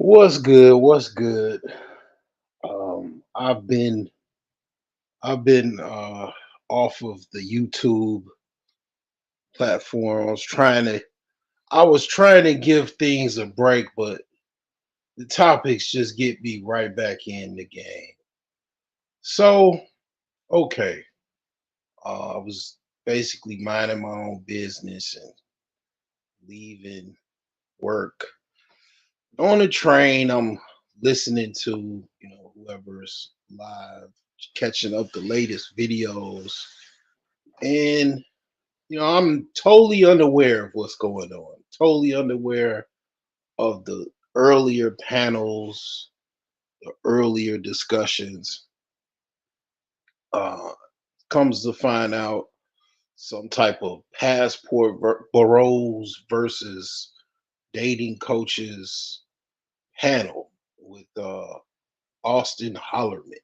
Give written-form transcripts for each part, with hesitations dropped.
What's good? What's good? I've been off of the YouTube platform. I was trying to give things a break, but the topics just get me right back in the game. So, okay. I was basically minding my own business and leaving work. On the train, I'm listening to, whoever's live, catching up the latest videos. And I'm totally unaware of what's going on. Totally unaware of the earlier panels, the earlier discussions. Uh, Comes to find out some type of passport bureaus versus dating coaches panel with Austin Hollerman.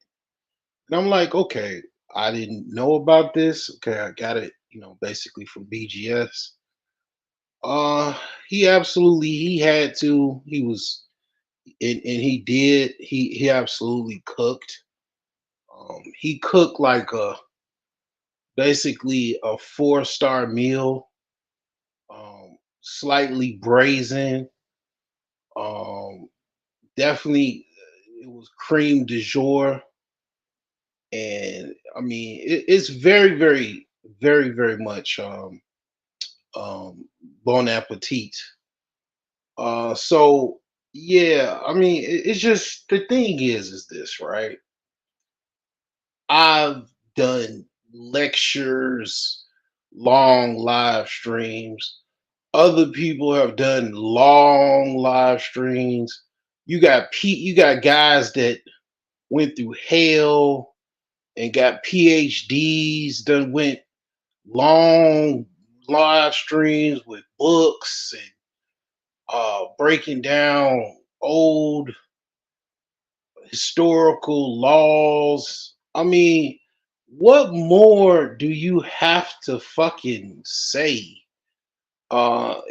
And I'm like, okay, I didn't know about this. Okay, I got it, basically from BGS. Uh, he had to. He was and he did. He absolutely cooked. He cooked like a basically a four-star meal. Slightly brazen. Um, Definitely, it was cream de jour, and I mean it's very, very, very, very much um, bon appetit. So yeah, I mean, it's just the thing is this, right? I've done lectures, long live streams. Other people have done long live streams. You got guys that went through hell and got PhDs, done went long live streams with books and breaking down old historical laws. I mean, what more do you have to fucking say? To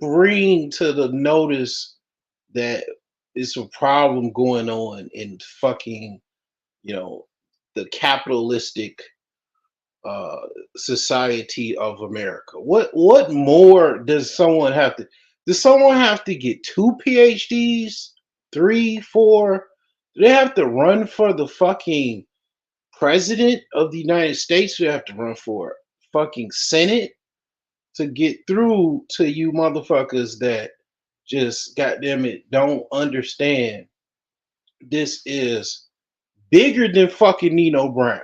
bring to the notice that it's a problem going on in fucking, you know, the capitalistic uh society of America. What more does someone have to does someone have to get two PhDs, three, four? Do they have to run for the fucking president of the United States? Do they have to run for fucking Senate to get through to you motherfuckers that just goddamn it don't understand this is bigger than fucking Nino Brown.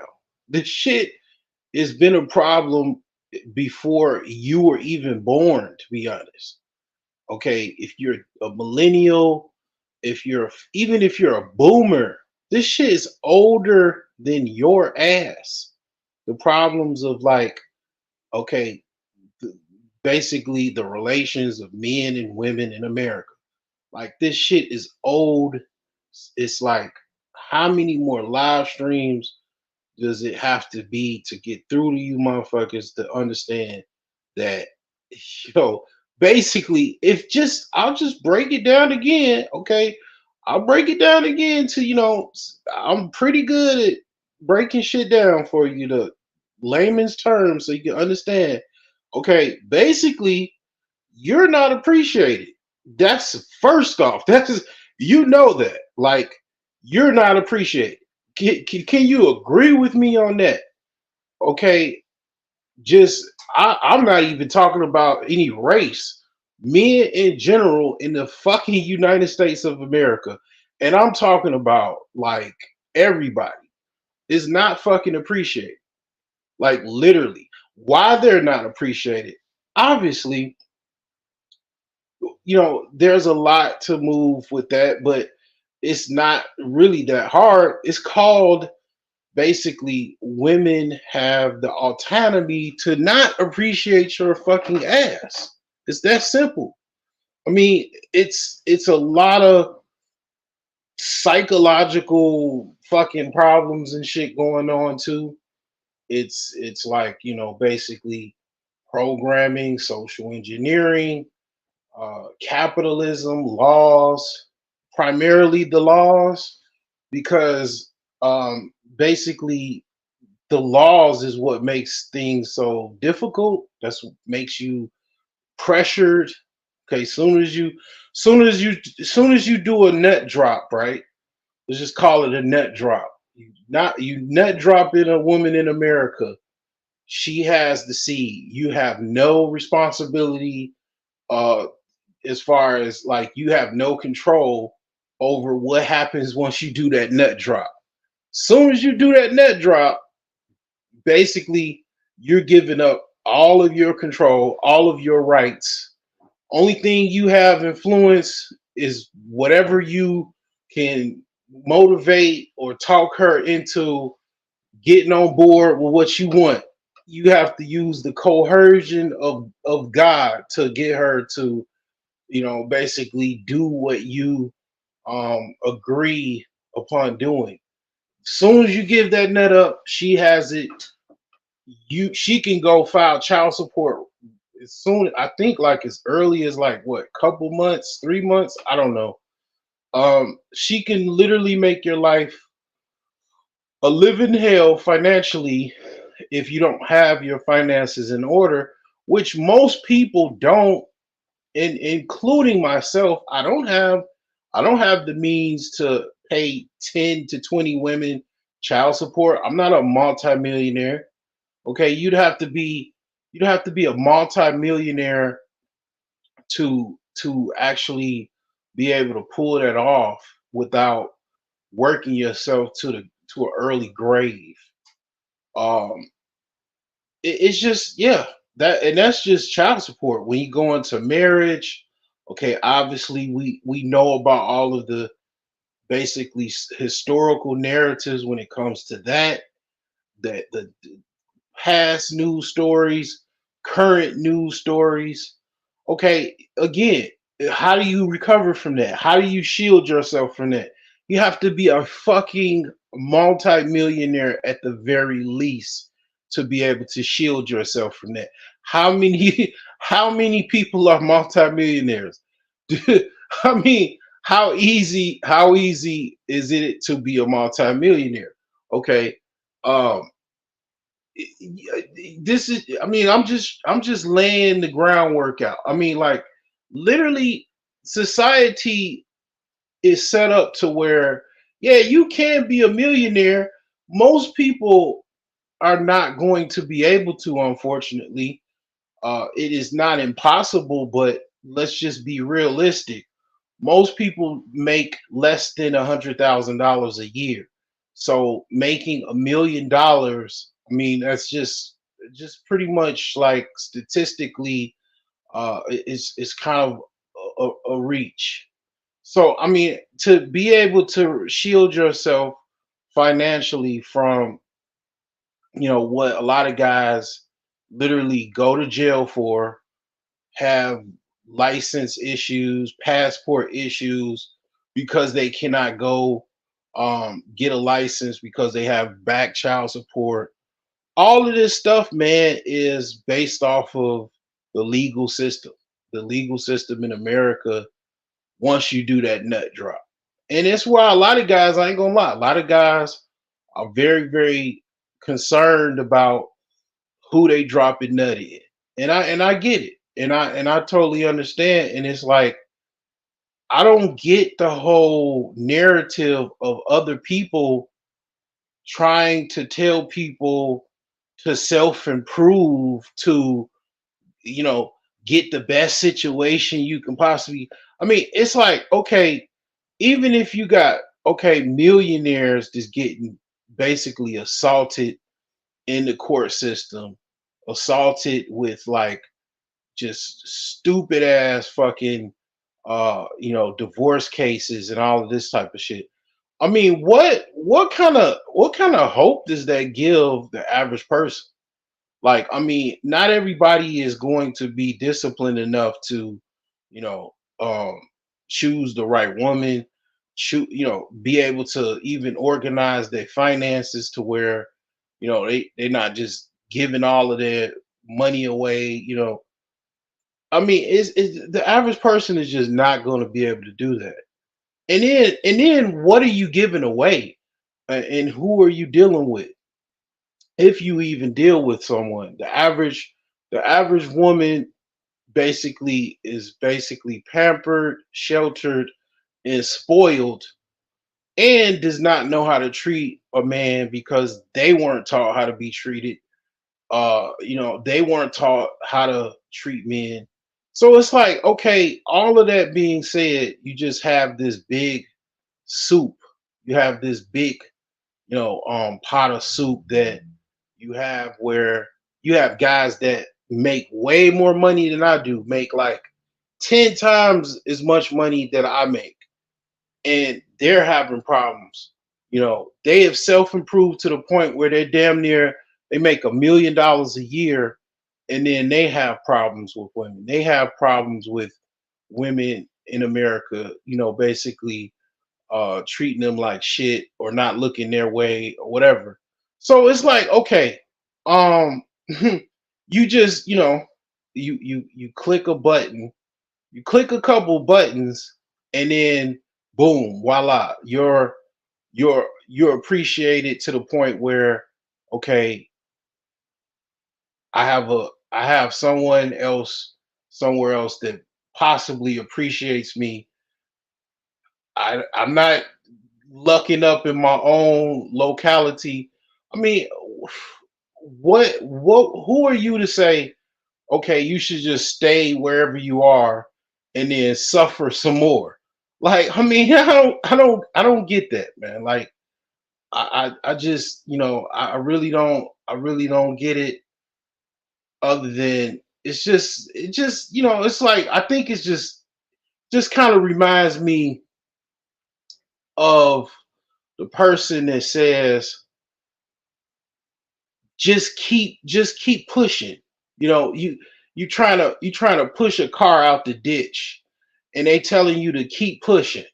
This shit has been a problem before you were even born, to be honest. Okay, if you're a millennial, even if you're a boomer, this shit is older than your ass. The problems of like, okay, the, basically the relations of men and women in America. Like this shit is old. It's like how many more live streams does it have to be to get through to you motherfuckers to understand that yo basically if just I'll just break it down again, okay? I'll break it down again to I'm pretty good at breaking shit down for you to layman's terms so you can understand. Okay, basically you're not appreciated. That's first off. That's you know that. Like you're not appreciated. Can you agree with me on that? Okay, just I'm not even talking about any race. Men in general in the fucking United States of America, and I'm talking about like everybody is not fucking appreciated. Like literally, why they're not appreciated? Obviously, there's a lot to move with that, but it's not really that hard. It's called basically women have the autonomy to not appreciate your fucking ass. It's that simple. I mean, it's a lot of psychological fucking problems and shit going on too. It's like, basically programming, social engineering, capitalism, laws, primarily the laws, because basically the laws is what makes things so difficult. That's what makes you pressured. Okay, soon as you do a net drop, right? Let's just call it a net drop. You net drop in a woman in America. She has the seed. You have no responsibility uh as far as like you have no control over what happens once you do that net drop. Soon as you do that net drop, basically you're giving up all of your control, all of your rights. Only thing you have influence is whatever you can motivate or talk her into getting on board with what you want. You have to use the coercion of God to get her to, basically do what you agree upon doing. Soon as you give that net up, she has it. She can go file child support as soon. I think like as early as like what, couple months, 3 months. I don't know. She can literally make your life a living hell financially if you don't have your finances in order, which most people don't, including myself. I don't have the means to pay 10 to 20 women child support. I'm not a multimillionaire. Okay, you'd have to be a multimillionaire to actually be able to pull that off without working yourself to an early grave. Um, it's just, yeah, that's just child support. When you go into marriage, okay, obviously we know about all of the basically historical narratives when it comes to that the past news stories, current news stories. Okay, again, how do you recover from that? How do you shield yourself from that? You have to be a fucking multi-millionaire at the very least to be able to shield yourself from that. How many how many people are multi-millionaires? I mean, how easy is it to be a multi-millionaire? Okay. Um this is, I mean, I'm just laying the groundwork out. I mean, like, literally, society is set up to where, yeah, you can be a millionaire. Most people are not going to be able to, unfortunately. It is not impossible, but let's just be realistic. Most people make less than $100,000 a year. So making $1 million, I mean, that's just pretty much like statistically, it's kind of a reach. So I mean, to be able to shield yourself financially from, what a lot of guys literally go to jail for, have license issues, passport issues, because they cannot go get a license because they have back child support. All of this stuff, man, is based off of the legal system. The legal system in America, once you do that nut drop. And it's why a lot of guys, I ain't gonna lie, a lot of guys are very, very concerned about who they dropping nut in. And I get it. And I totally understand. And it's like, I don't get the whole narrative of other people trying to tell people to self improve, to, you know, get the best situation you can possibly. I mean, it's like, okay, even if you got, okay, millionaires just getting basically assaulted in the court system, assaulted with like just stupid ass fucking divorce cases and all of this type of shit. I mean, what kind of hope does that give the average person? Like, I mean, not everybody is going to be disciplined enough to, you know, choose the right woman, be able to even organize their finances to where, they're not just giving all of their money away, I mean, it's the average person is just not going to be able to do that. And then what are you giving away? And who are you dealing with? If you even deal with someone, the average woman basically is basically pampered, sheltered, and spoiled, and does not know how to treat a man because they weren't taught how to be treated. They weren't taught how to treat men. So it's like, okay, all of that being said, you just have this big soup. You have this big, pot of soup that you have where you have guys that make way more money than I do, make like 10 times as much money that I make, and they're having problems. They have self-improved to the point where they're damn near they make $1 million a year, and then they have problems with women. They have problems with women in America, basically treating them like shit or not looking their way or whatever. So it's like, okay, um, you just, you click a button, you click a couple buttons, and then boom, voila, you're appreciated to the point where, okay, I have someone else somewhere else that possibly appreciates me. I'm not lucking up in my own locality. I mean, who are you to say, okay, you should just stay wherever you are and then suffer some more? Like, I mean, I don't get that, man. Like, I just, I really don't get it. Other than it's like I think it's just kind of reminds me of the person that says just keep pushing. You trying to push a car out the ditch, and they telling you to keep pushing.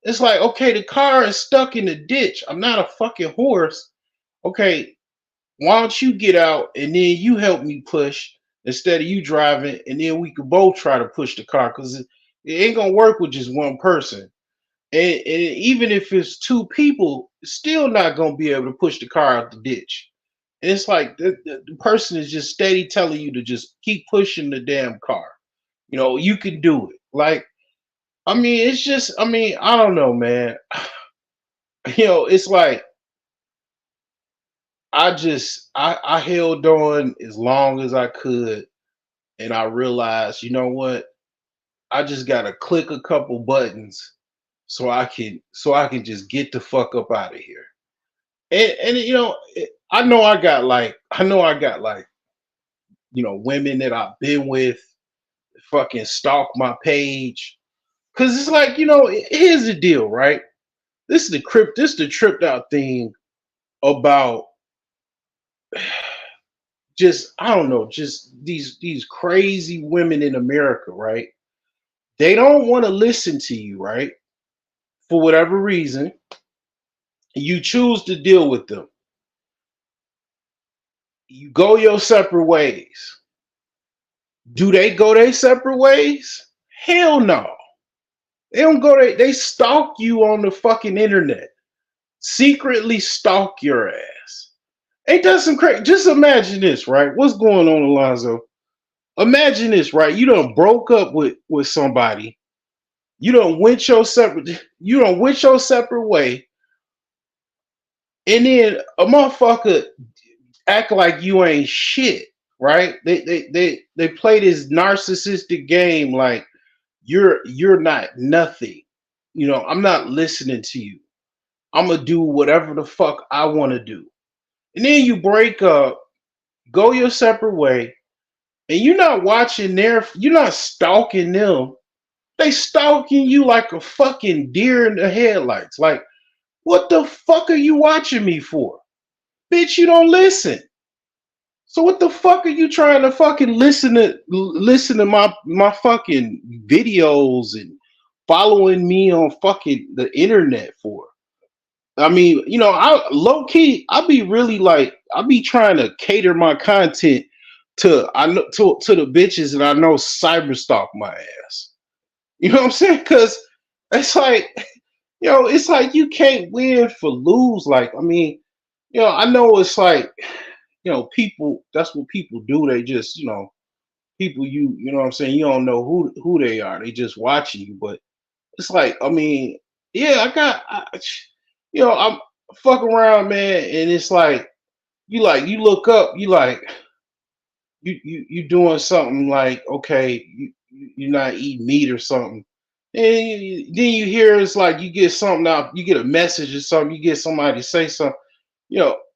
It's like, okay, the car is stuck in the ditch. I'm not a fucking horse. Okay, why don't you get out and then you help me push instead of you driving, and then we could both try to push the car because it ain't gonna work with just one person. And even if it's two people, it's still not gonna be able to push the car out the ditch. And it's like the person is just steady telling you to just keep pushing the damn car. You can do it. Like, I mean, it's just, I mean, I don't know, man. It's like I held on as long as I could, and I realized, you know what? I just gotta click a couple buttons so I can just get the fuck up out of here. And I know I got like women that I've been with fucking stalk my page. Cause it's like, here's the deal, right? This is the tripped out thing about just, I don't know, just these crazy women in America, right? They don't want to listen to you, right? For whatever reason, you choose to deal with them. You go your separate ways. Do they go their separate ways? Hell no. They don't go. They stalk you on the fucking internet. Secretly stalk your ass. Ain't that some crazy? Just imagine this, right? What's going on, Alonzo? Imagine this, right? You done broke up with somebody. You done went your separate way, and then a motherfucker act like you ain't shit, right? They play this narcissistic game like you're not nothing. I'm not listening to you. I'm gonna do whatever the fuck I want to do. And then you break up, go your separate way, and you're not stalking them. They stalking you like a fucking deer in the headlights. Like, what the fuck are you watching me for? Bitch, you don't listen. So what the fuck are you trying to fucking listen to my fucking videos and following me on fucking the internet for? I mean, I low key, I be really like, I be trying to cater my content to I know to the bitches that I know cyber stalk my ass. You know what I'm saying? Because it's like, it's like you can't win for lose. Like, I mean, I know it's like, people. That's what people do. They just, people. You know what I'm saying? You don't know who they are. They just watching you. But it's like, I mean, yeah, I'm fuck around, man, and it's like you look up, you doing something like, okay, you're not eating meat or something, and then you hear it's like you get something out, you get a message or something, you get somebody to say something,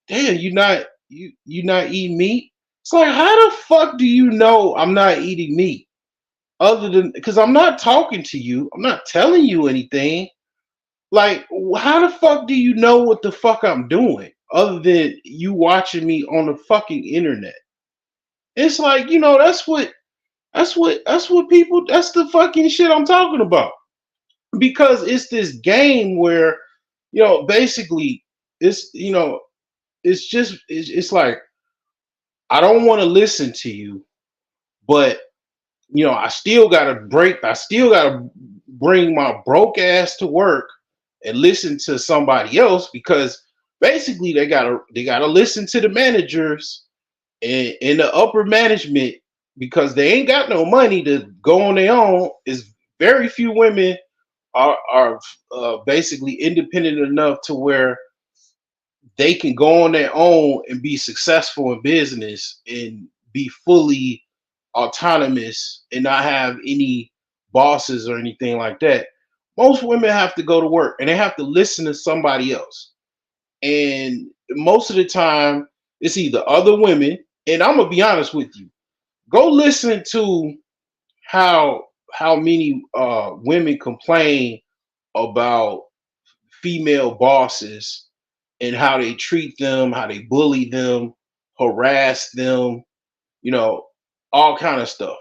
damn, you not eating meat. It's like, how the fuck do you know I'm not eating meat? Other than because I'm not talking to you, I'm not telling you anything. Like, how the fuck do you know what the fuck I'm doing other than you watching me on the fucking internet? It's like, that's what people, that's the fucking shit I'm talking about. Because it's this game where, basically it's like I don't want to listen to you, but I still gotta bring my broke ass to work and listen to somebody else because basically they gotta listen to the managers and the upper management because they ain't got no money to go on their own. Is very few women are basically independent enough to where they can go on their own and be successful in business and be fully autonomous and not have any bosses or anything like that. Most women have to go to work and they have to listen to somebody else. And most of the time, it's either other women. And I'm gonna be honest with you. Go listen to how how many women complain about female bosses and how they treat them, how they bully them, harass them, you know, all kind of stuff.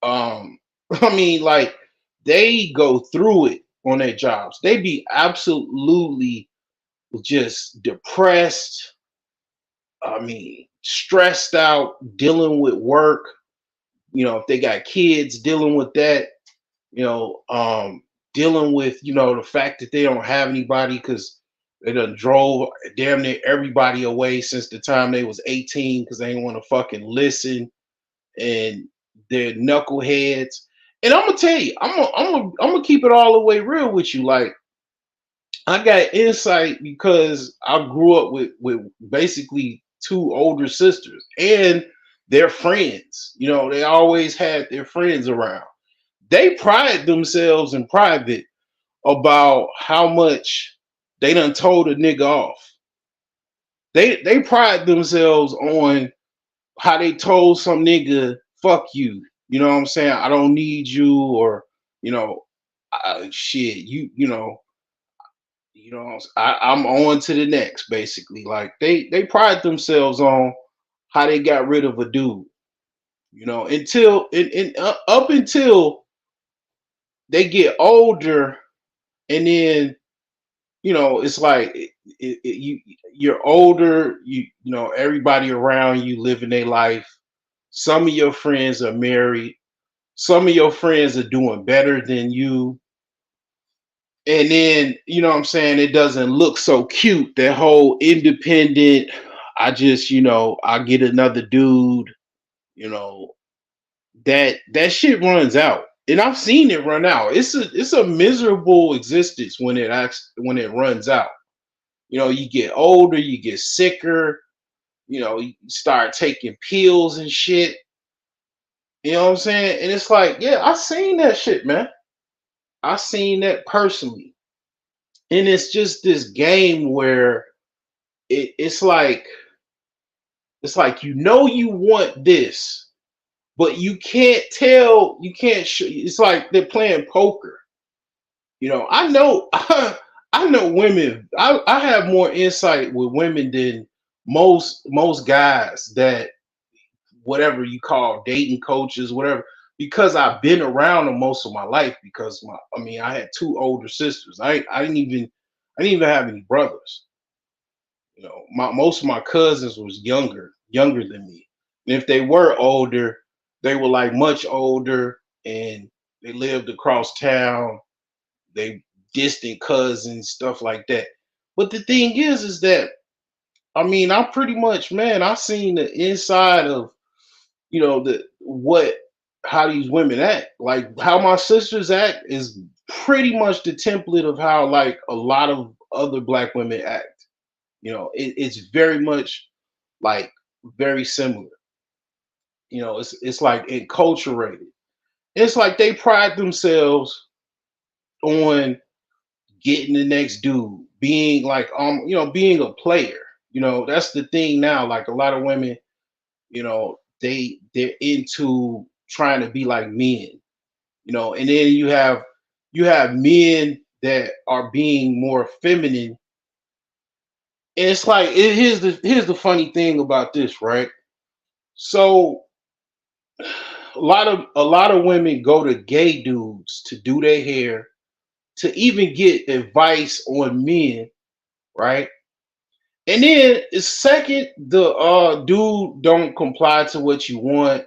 Um, I mean, like they go through it on their jobs. They be absolutely just depressed. I mean, stressed out, dealing with work. If they got kids, dealing with that. You know, um, Dealing with the fact that they don't have anybody because they done drove damn near everybody away since the time they was 18 because they didn't want to fucking listen and they're knuckleheads. And I'm gonna tell you, I'm gonna keep it all the way real with you. Like I got insight because I grew up with basically two older sisters and their friends. They always had their friends around. They pride themselves in private about how much they done told a nigga off. They pride themselves on how they told some nigga, fuck you. You know what I'm saying? I don't need you, or you know, shit. I'm on to the next. Basically, like they pride themselves on how they got rid of a dude. Until up until they get older, and then it's like you're older. Everybody around you living their life. Some of your friends are married. Some of your friends are doing better than you. And then, what I'm saying, it doesn't look so cute. That whole independent, I get another dude, you know, that shit runs out. And I've seen it run out. It's a miserable existence when it runs out. You get older, you get sicker, you start taking pills and shit. You know what I'm saying? And it's like, yeah, I seen that shit, man. I seen that personally. And it's just this game where it's like you want this, but you can't tell, you can't it's like they're playing poker. I know I know women. I have more insight with women than most guys that whatever you call dating coaches, whatever, because I've been around them most of my life. Because I had two older sisters. I didn't even have any brothers. My most of my cousins was younger than me. And if they were older, they were like much older and they lived across town. They distant cousins, stuff like that. But the thing is that I mean, I pretty much, man, I seen the inside of the what how these women act. Like how my sisters act is pretty much the template of how like a lot of other black women act. It's very much like very similar. It's like enculturated. It's like they pride themselves on getting the next dude, being like being a player. That's the thing now. Like a lot of women, they're into trying to be like men, and then you have men that are being more feminine. And it's like here's the funny thing about this, right? So a lot of women go to gay dudes to do their hair, to even get advice on men, right? And then the second the dude don't comply to what you want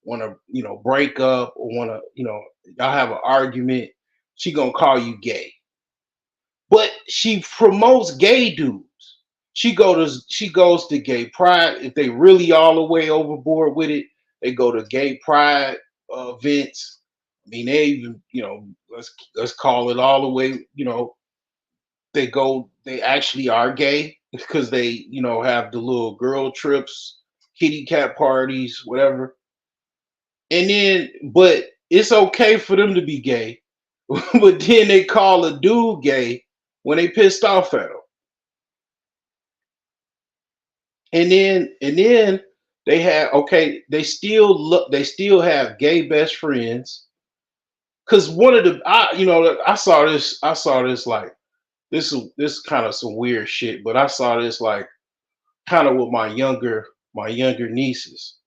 to break up or want to y'all have an argument, she gonna call you gay. But she promotes gay dudes. She goes to gay pride. If they really all the way overboard with it, they go to gay pride events. I mean, they even let's call it all the way. They actually are gay because they have the little girl trips, kitty cat parties, whatever. And then, but it's okay for them to be gay, but then they call a dude gay when they pissed off at him. And then they have okay, they still have gay best friends. Cause one of the I saw this like this kind of some weird shit, but I saw this like kind of with my younger nieces.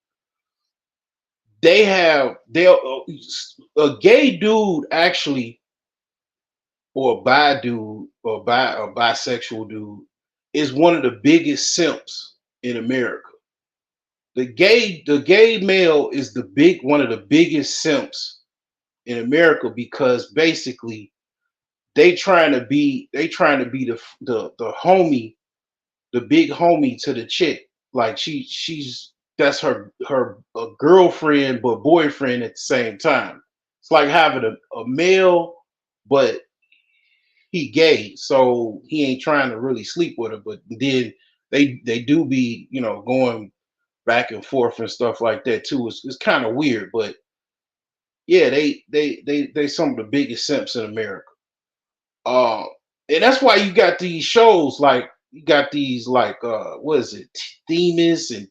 They'll a gay dude actually, or a bi dude, or a bisexual dude is one of the biggest simps in America. The gay male is one of the biggest simps in America because basically they trying to be the homie, the big homie to the chick. Like she's that's her girlfriend but boyfriend at the same time. It's like having a male, but he gay, so he ain't trying to really sleep with her. But then they do be going back and forth and stuff like that too. It's kind of weird, but yeah, they some of the biggest simps in America. Um, and that's why you got these shows like you got these like what is it, Themis and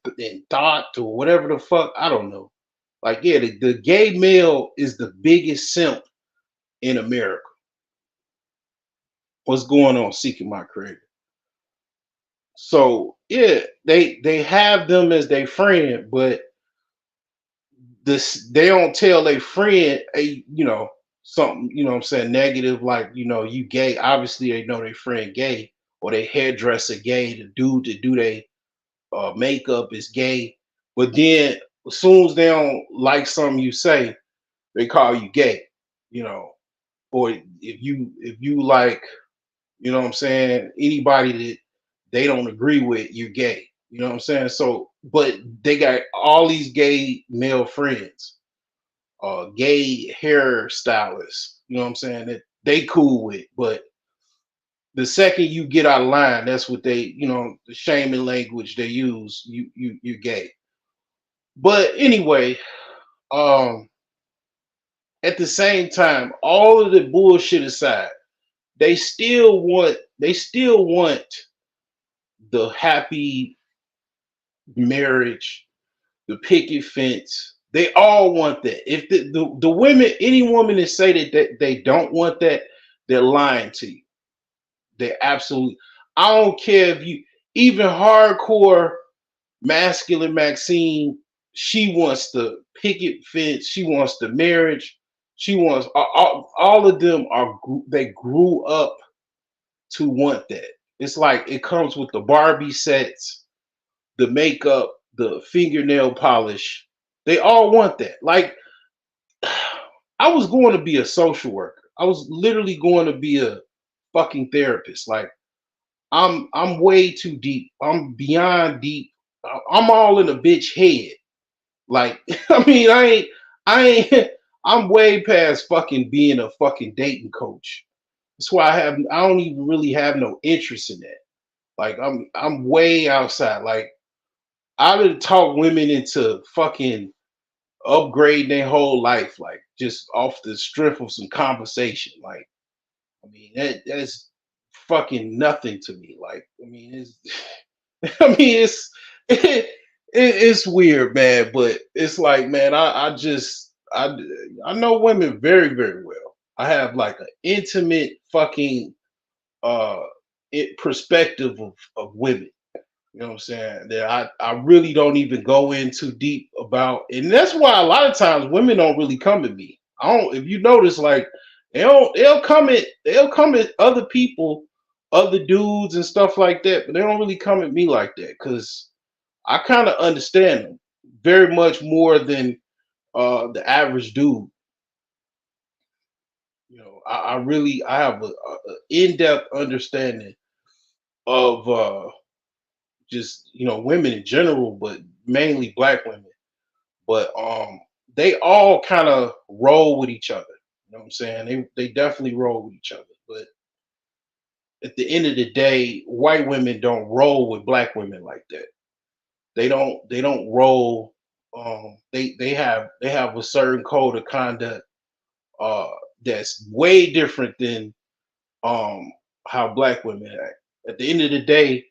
Thought or whatever the fuck, I don't know. Like yeah, the gay male is the biggest simp in America. What's going on, seeking my creator? So yeah, they have them as their friend, but this they don't tell their friend something, what I'm saying, negative, like you gay. Obviously they know their friend gay, or their hairdresser gay, the dude that do their makeup is gay. But then as soon as they don't like something you say, they call you gay, you know. Or if you like, what I'm saying, anybody that they don't agree with, you're gay. You know what I'm saying? So, but they got all these gay male friends, gay hairstylists, you know what I'm saying, that they cool with. But the second you get out of line, that's what the shaming language they use. You're gay. But anyway, um, at the same time, all of the bullshit aside, they still want the happy marriage, the picket fence. They all want that. If the women, any woman that say that they don't want that, they're lying to you. They absolutely. I don't care if you even hardcore masculine Maxine. She wants the picket fence. She wants the marriage. She wants all of them they grew up to want that. It's like it comes with the Barbie sets, the makeup. the fingernail polish. They all want that. Like, I was going to be a social worker. I was literally going to be a fucking therapist. Like, I'm way too deep. I'm beyond deep. I'm all in a bitch head. Like, I mean, I ain't, I'm way past fucking being a fucking dating coach. That's why I don't even really have no interest in that. Like, I'm way outside. Like, I would talk women into fucking upgrading their whole life, like just off the strength of some conversation. Like, I mean, that's fucking nothing to me. Like, I mean, it's, I mean, it's weird, man. But it's like, man, I know women very very well. I have like an intimate fucking uh perspective of women. You know what I'm saying? That I really don't even go in too deep about, and that's why a lot of times women don't really come at me. I don't. If you notice, like they'll come at other people, other dudes and stuff like that, but they don't really come at me like that because I kind of understand them very much more than the average dude. You know, I really I have a in-depth understanding of just women in general, but mainly black women. But they all kind of roll with each other. You know what I'm saying? They definitely roll with each other. But at the end of the day, white women don't roll with black women like that. They don't roll. They have a certain code of conduct uh, that's way different than um, how black women act. At the end of the day,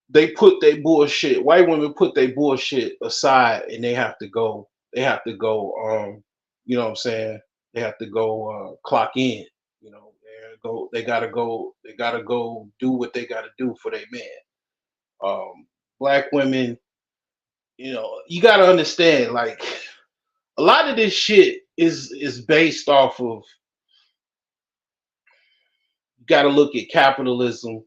they put their bullshit. White women put their bullshit aside, and They have to go. You know what I'm saying? They have to go clock in. You know, they go. They gotta go. They gotta go do what they gotta do for their man. Black women, you gotta understand. Like, a lot of this shit is based off of. You gotta look at capitalism,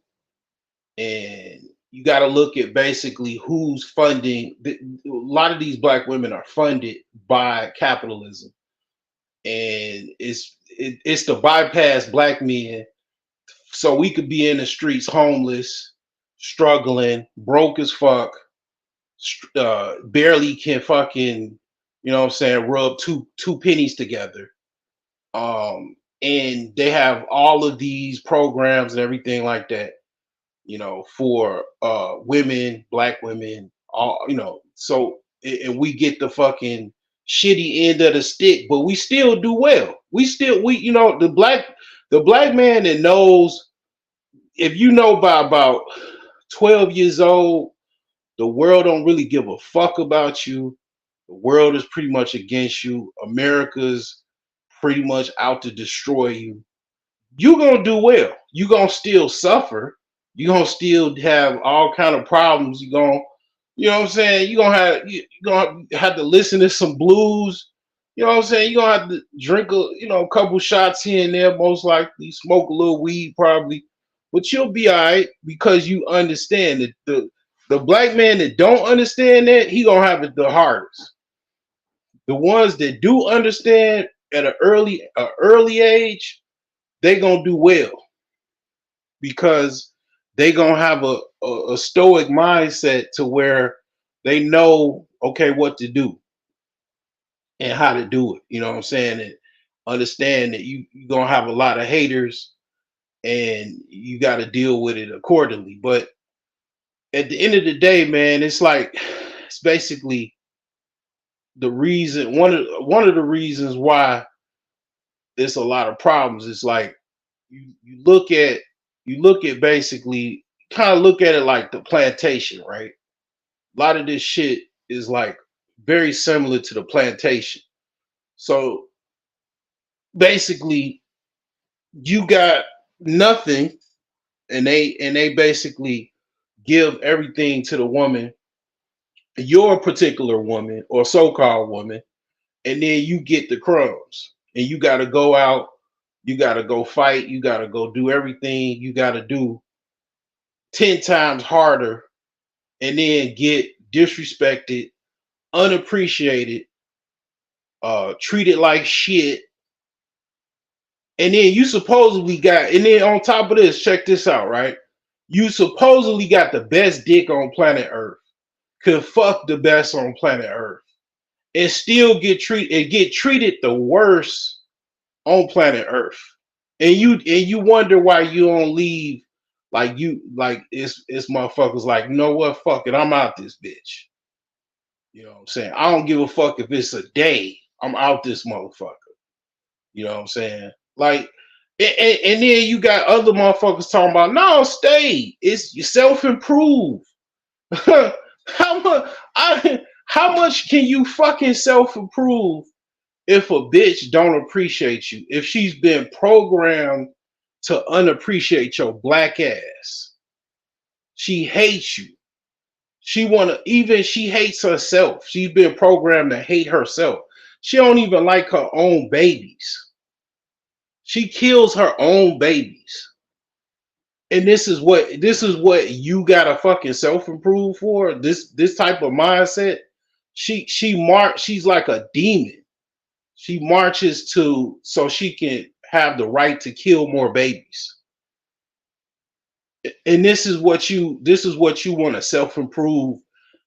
and you got to look at basically who's funding. A lot of these black women are funded by capitalism, and it's to bypass black men so we could be in the streets homeless, struggling, broke as fuck, barely can fucking, what I'm saying, rub two pennies together. And they have all of these programs and everything like that, for women, black women, all, so and we get the fucking shitty end of the stick, but we still do well. We the black man that knows, if you know by about 12 years old, the world don't really give a fuck about you. The world is pretty much against you. America's pretty much out to destroy you. You gonna do well. You gonna still suffer. You gonna still have all kind of problems. You gonna, what I'm saying. You gonna have to listen to some blues. You know what I'm saying. You gonna have to drink a couple shots here and there. Most likely, smoke a little weed probably, but you'll be all right because you understand that the black man that don't understand that, he gonna have it the hardest. The ones that do understand at an early age, they gonna do well because they gonna have a stoic mindset to where they know, okay, what to do and how to do it. You know what I'm saying? And understand that you gonna have a lot of haters and you got to deal with it accordingly. But at the end of the day, man, it's like it's basically the reason one of the reasons why there's a lot of problems. It's like you look at basically, kind of look at it like the plantation, right? A lot of this shit is like very similar to the plantation. So basically, you got nothing, and they basically give everything to the woman, your particular woman or so-called woman, and then you get the crumbs, and you got to go out, you got to go fight, you got to go do everything you got to do 10 times harder, and then get disrespected, unappreciated, treated like shit, and then you supposedly got, and then on top of this, check this out, right? You supposedly got the best dick on planet Earth, could fuck the best on planet Earth, and still get treated the worst on planet Earth, and you wonder why you don't leave. Like it's motherfuckers like, you know what, fuck it, I'm out this bitch. You know what I'm saying? I don't give a fuck if it's a day. I'm out this motherfucker. You know what I'm saying? Like, and then you got other motherfuckers talking about, no, stay. It's you self improve. how much? How much can you fucking self improve if a bitch don't appreciate you? If she's been programmed to unappreciate your black ass, she hates you. She hates herself. She's been programmed to hate herself. She don't even like her own babies. She kills her own babies. And this is what you gotta fucking self-improve for. This type of mindset. She's like a demon. She marches to so she can have the right to kill more babies. And this is what you want to self-improve.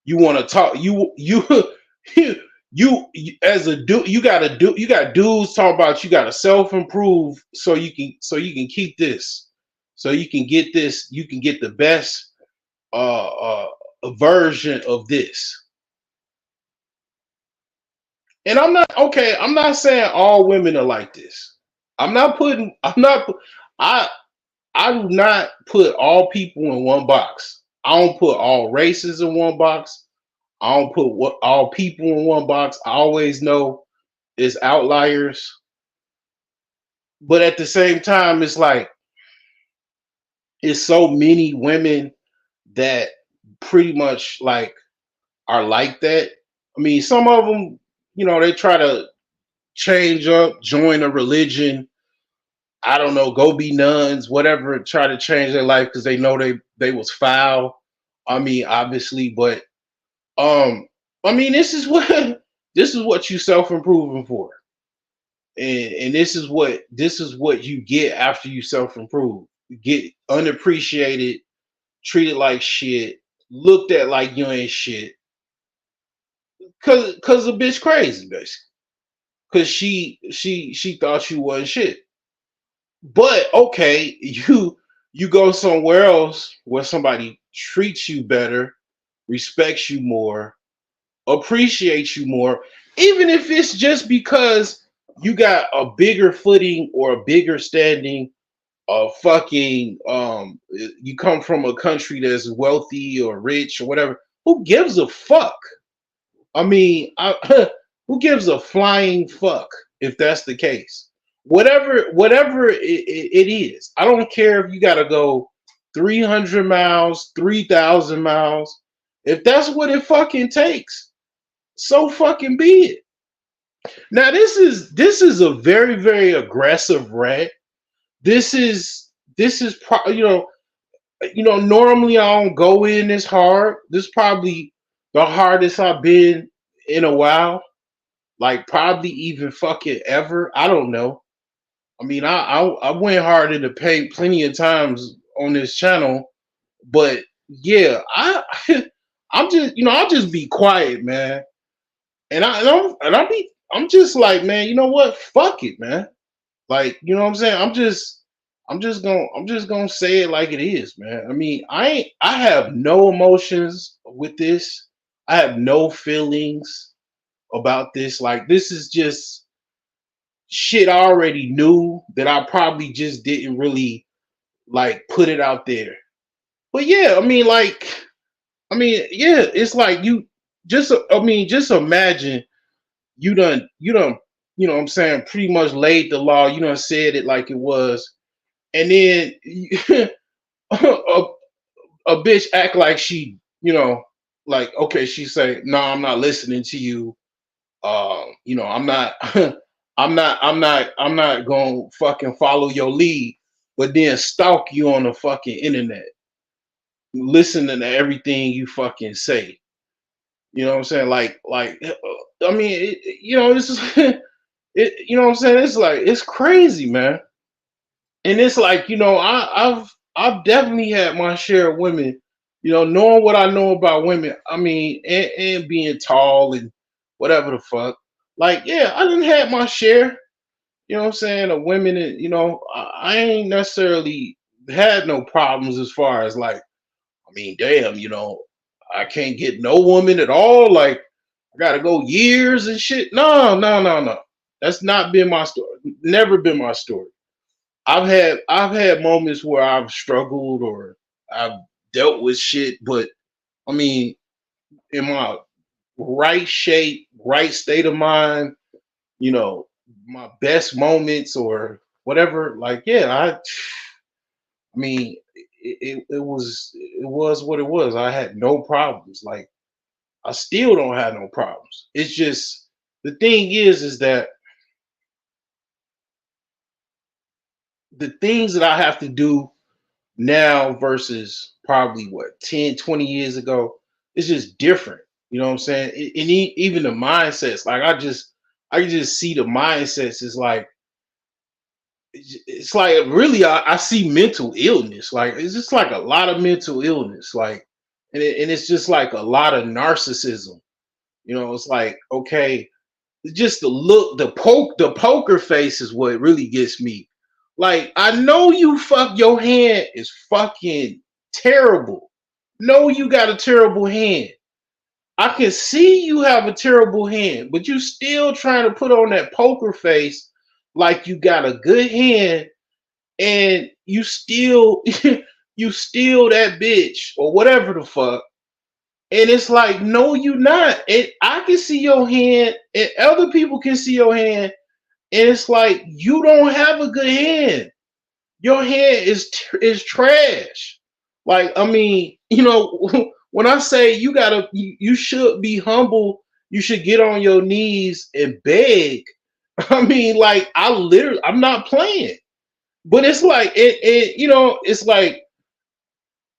You want to talk you as a dude, you got dudes talking about you got to self-improve so you can keep this, so you can get this, you can get the best uh version of this. And I'm not saying all women are like this. I'm not I I do not put all people in one box. I don't put all races in one box. I don't put what all people in one box. I always know it's outliers, but at the same time, it's like it's so many women that pretty much like are like that. I mean, some of them, they try to change up, join a religion. I don't know, go be nuns, whatever. Try to change their life because they know they was foul. I mean, obviously, but um, I mean, this is what you self improving for, and this is what you get after you self improve. Get unappreciated, treated like shit, looked at like you ain't shit, cause the bitch crazy basically, cause she thought you wasn't shit. But okay, you go somewhere else where somebody treats you better, respects you more, appreciates you more, even if it's just because you got a bigger footing or a bigger standing of fucking you come from a country that's wealthy or rich or whatever. Who gives a fuck? I mean, who gives a flying fuck if that's the case? Whatever it is, I don't care if you got to go 300 miles, 3,000 miles. If that's what it fucking takes, so fucking be it. Now this is a very very aggressive rant. This is normally I don't go in this hard. This is probably the hardest I've been in a while. Like probably even fucking ever. I don't know. I mean, I went hard in the paint plenty of times on this channel, but yeah, I'll just be quiet, man. I'm just like, man, you know what? Fuck it, man. Like, you know what I'm saying? I'm just gonna say it like it is, man. I mean, I have no emotions with this. I have no feelings about this. Like, this is just shit I already knew that I probably just didn't really like put it out there. But yeah, yeah, it's like you just imagine you done, what I'm saying, pretty much laid the law, you done said it like it was, and then a, a bitch act like she, like, okay, she say, no, I'm not listening to you. I'm not I'm not gonna fucking follow your lead, but then stalk you on the fucking internet, listening to everything you fucking say. You know what I'm saying? I mean, it's you know what I'm saying? It's like it's crazy, man. And it's like I've definitely had my share of women. Knowing what I know about women. I mean, and being tall and whatever the fuck. Like, yeah, I didn't have my share. You know what I'm saying? Of women, and I ain't necessarily had no problems as far as like, I mean, damn, I can't get no woman at all. Like, I gotta go years and shit. No, no, no, no. That's not been my story. Never been my story. I've had moments where I've struggled or I've dealt with shit, but I mean, in my right shape, right state of mind, you know, my best moments or whatever, like yeah, I mean, it was what it was. I had no problems. Like I still don't have no problems. It's just the thing is that the things that I have to do now versus probably what 10, 20 years ago, it's just different. You know what I'm saying? And even the mindsets, like I can just see the mindsets is like it's like really I see mental illness. Like it's just like a lot of mental illness. Like and it's just like a lot of narcissism. It's like okay, just the look, the poker face is what really gets me. Like, I know your hand is fucking terrible. No, you got a terrible hand. I can see you have a terrible hand, but you still trying to put on that poker face like you got a good hand, and you still you still that bitch or whatever the fuck. And it's like, no, you not. And I can see your hand, and other people can see your hand, and it's like you don't have a good hand. Your hand is trash. Like, I mean, when I say you should be humble, you should get on your knees and beg. I mean, like, I'm not playing. But it's like yeah,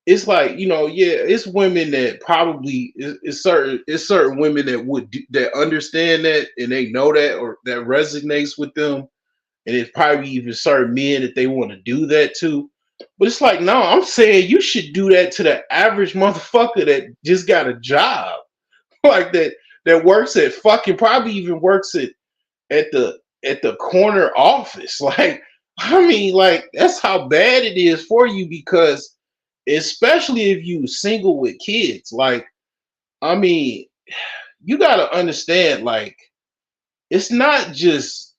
it's women that probably it's certain women that that understand that and they know that or that resonates with them, and it's probably even certain men that they want to do that to. But it's like, no, I'm saying you should do that to the average motherfucker that just got a job, like that works at fucking probably even works at the corner office. Like, I mean, like that's how bad it is for you because especially if you single with kids. Like, I mean, you got to understand, like, it's not just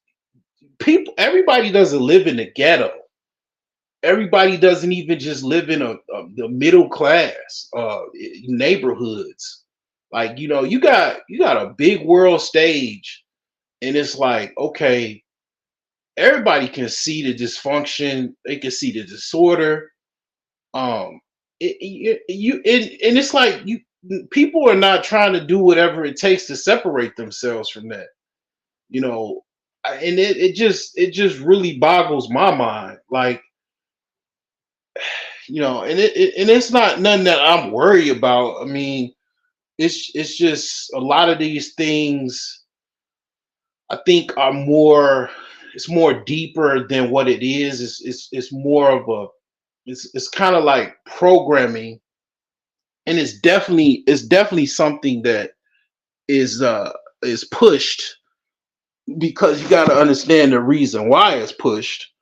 people. Everybody doesn't live in the ghetto. Everybody doesn't even just live in the middle class neighborhoods. Like, you got a big world stage, and it's like, okay, everybody can see the dysfunction. They can see the disorder. And it's like people are not trying to do whatever it takes to separate themselves from that. You know, and it just really boggles my mind. Like, and it's not nothing that I'm worried about. I mean, it's just a lot of these things I think are more. It's more deeper than what it is. It's more of a. It's kind of like programming, and it's definitely something that is pushed because you got to understand the reason why it's pushed.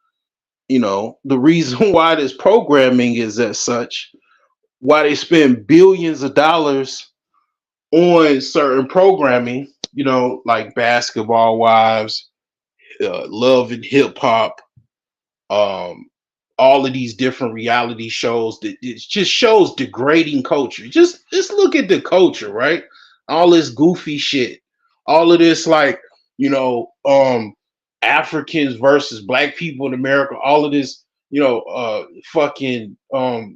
The reason why this programming is as such, why they spend billions of dollars on certain programming, like Basketball Wives, Love and Hip Hop, um, all of these different reality shows that it just shows degrading culture. Just look at the culture, right? All this goofy shit, all of this like Africans versus black people in America, all of this fucking Tariq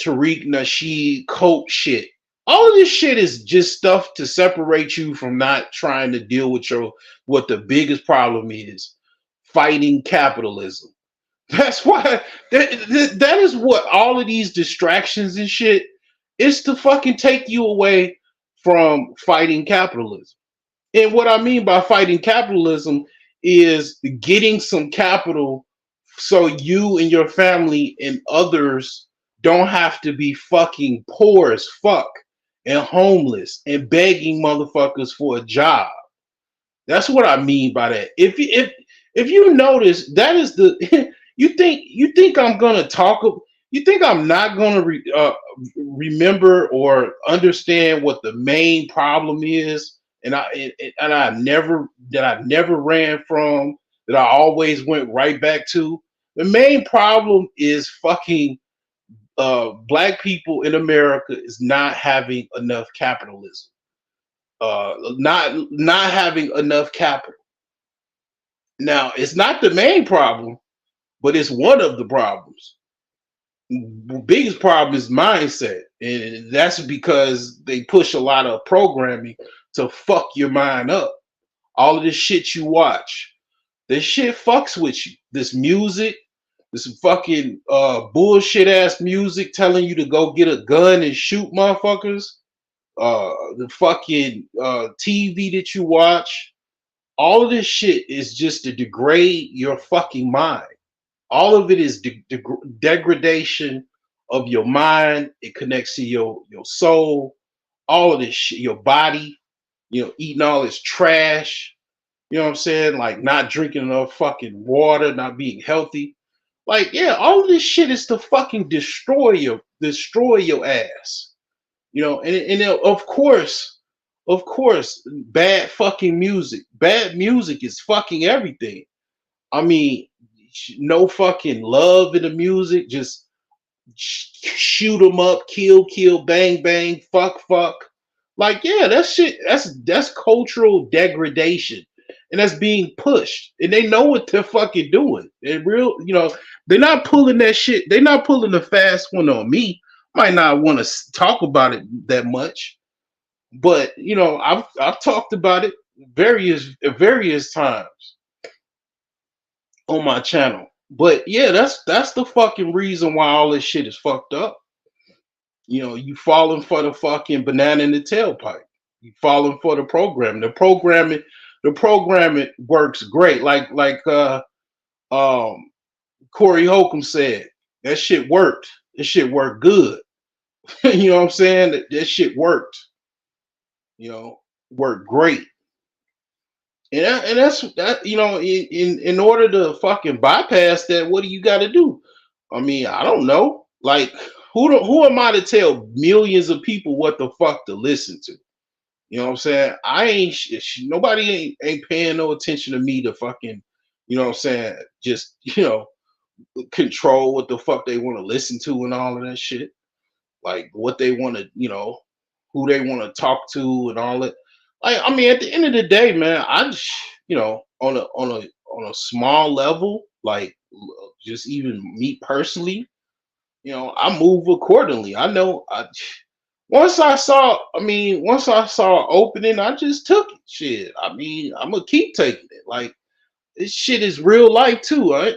Nasheed coat shit. All of this shit is just stuff to separate you from not trying to deal with what the biggest problem is, fighting capitalism. That's why that is what all of these distractions and shit is to fucking take you away from fighting capitalism. And what I mean by fighting capitalism is getting some capital so you and your family and others don't have to be fucking poor as fuck and homeless and begging motherfuckers for a job. That's what I mean by that. If you notice, that is the you think I'm gonna talk. You think I'm not gonna remember or understand what the main problem is, and I never ran from, that I always went right back to. The main problem is fucking black people in America is not having enough capitalism, not having enough capital. Now, it's not the main problem, but it's one of the problems. The biggest problem is mindset, and that's because they push a lot of programming to fuck your mind up. All of this shit you watch, this shit fucks with you. This music, this fucking bullshit ass music telling you to go get a gun and shoot motherfuckers. The fucking TV that you watch, all of this shit is just to degrade your fucking mind. All of it is degradation of your mind. It connects to your soul. All of this shit, your body. Eating all this trash. You know what I'm saying? Like not drinking enough fucking water, not being healthy. Like, yeah, all of this shit is to fucking destroy your ass. And of course, bad fucking music. Bad music is fucking everything. I mean, no fucking love in the music. Just shoot them up, kill, bang, bang, fuck. Like, yeah, that shit. That's cultural degradation, and that's being pushed. And they know what they're fucking doing. They're not pulling that shit. They're not pulling the fast one on me. Might not want to talk about it that much, but I've talked about it various times on my channel. But yeah, that's the fucking reason why all this shit is fucked up. You falling for the fucking banana in the tailpipe. You falling for the program. The programming works great. Like Corey Holcomb said, that shit worked. That shit worked good. You know what I'm saying? That shit worked. Worked great. And that's that. In order to fucking bypass that, what do you got to do? I mean, I don't know. Like, who am I to tell millions of people what the fuck to listen to? You know what I'm saying? I ain't nobody ain't paying no attention to me to fucking, you know what I'm saying? Just control what the fuck they want to listen to and all of that shit. Like what they want to, who they want to talk to and all that. Like, I mean, at the end of the day, man, I just, on a small level, like just even me personally, I move accordingly. I know once I saw opening, I just took it. Shit. I mean, I'm gonna keep taking it. Like, this shit is real life too. I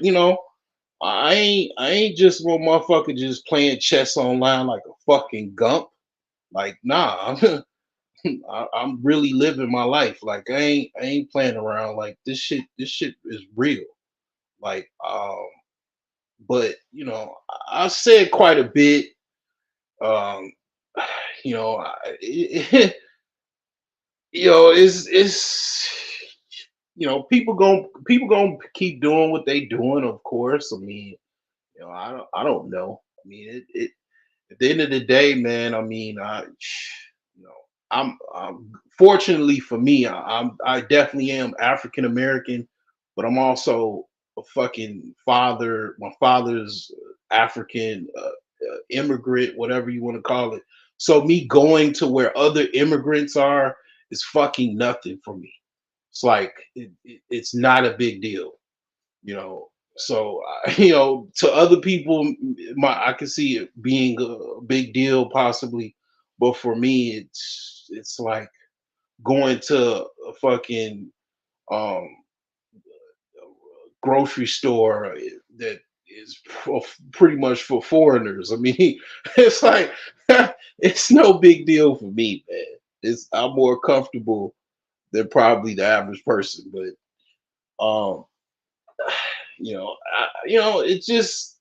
ain't just one motherfucker just playing chess online like a fucking gump. Like, nah, I'm really living my life. Like, I ain't playing around. Like, this shit is real. Like, but I said quite a bit. Um, you know, it's people gonna keep doing what they doing. Of course, I mean, I don't know. I mean, it at the end of the day, man. I mean, you know, I'm fortunately for me, I definitely am African American, but I'm also a fucking father. My father's African immigrant, whatever you want to call it. So me going to where other immigrants are is fucking nothing for me. It's like it's not a big deal, you know. So to other people, I can see it being a big deal possibly, but for me, it's like going to a fucking um grocery store that is pretty much for foreigners. I mean, it's like it's no big deal for me, man. I'm more comfortable than probably the average person. But it's just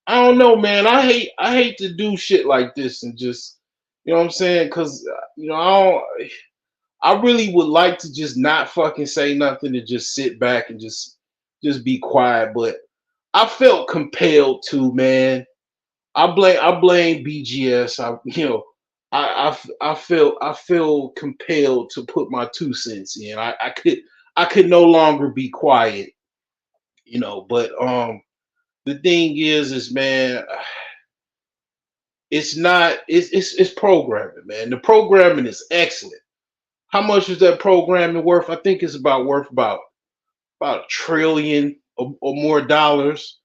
I don't know, man. I hate to do shit like this and just what I'm saying, because I really would like to just not fucking say nothing and just sit back and just be quiet, but I felt compelled to, man. I blame BGS. I feel compelled to put my 2 cents in. I could no longer be quiet, But the thing is man, it's programming, man. The programming is excellent. How much is that programming worth? I think it's worth about a trillion or more dollars.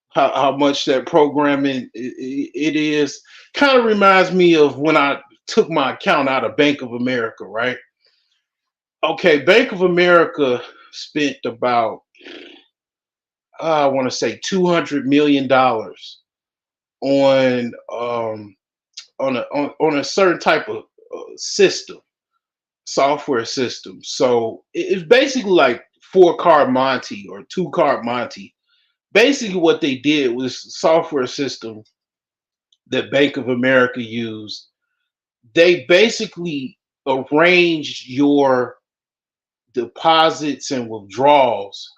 How much that programming it is kind of reminds me of when I took my account out of Bank of America, right? Okay, Bank of America spent about I want to say $200 million on on a certain type of system, software system. So it's basically like four card Monty or two card Monty. Basically, what they did was a software system that Bank of America used. They basically arranged your deposits and withdrawals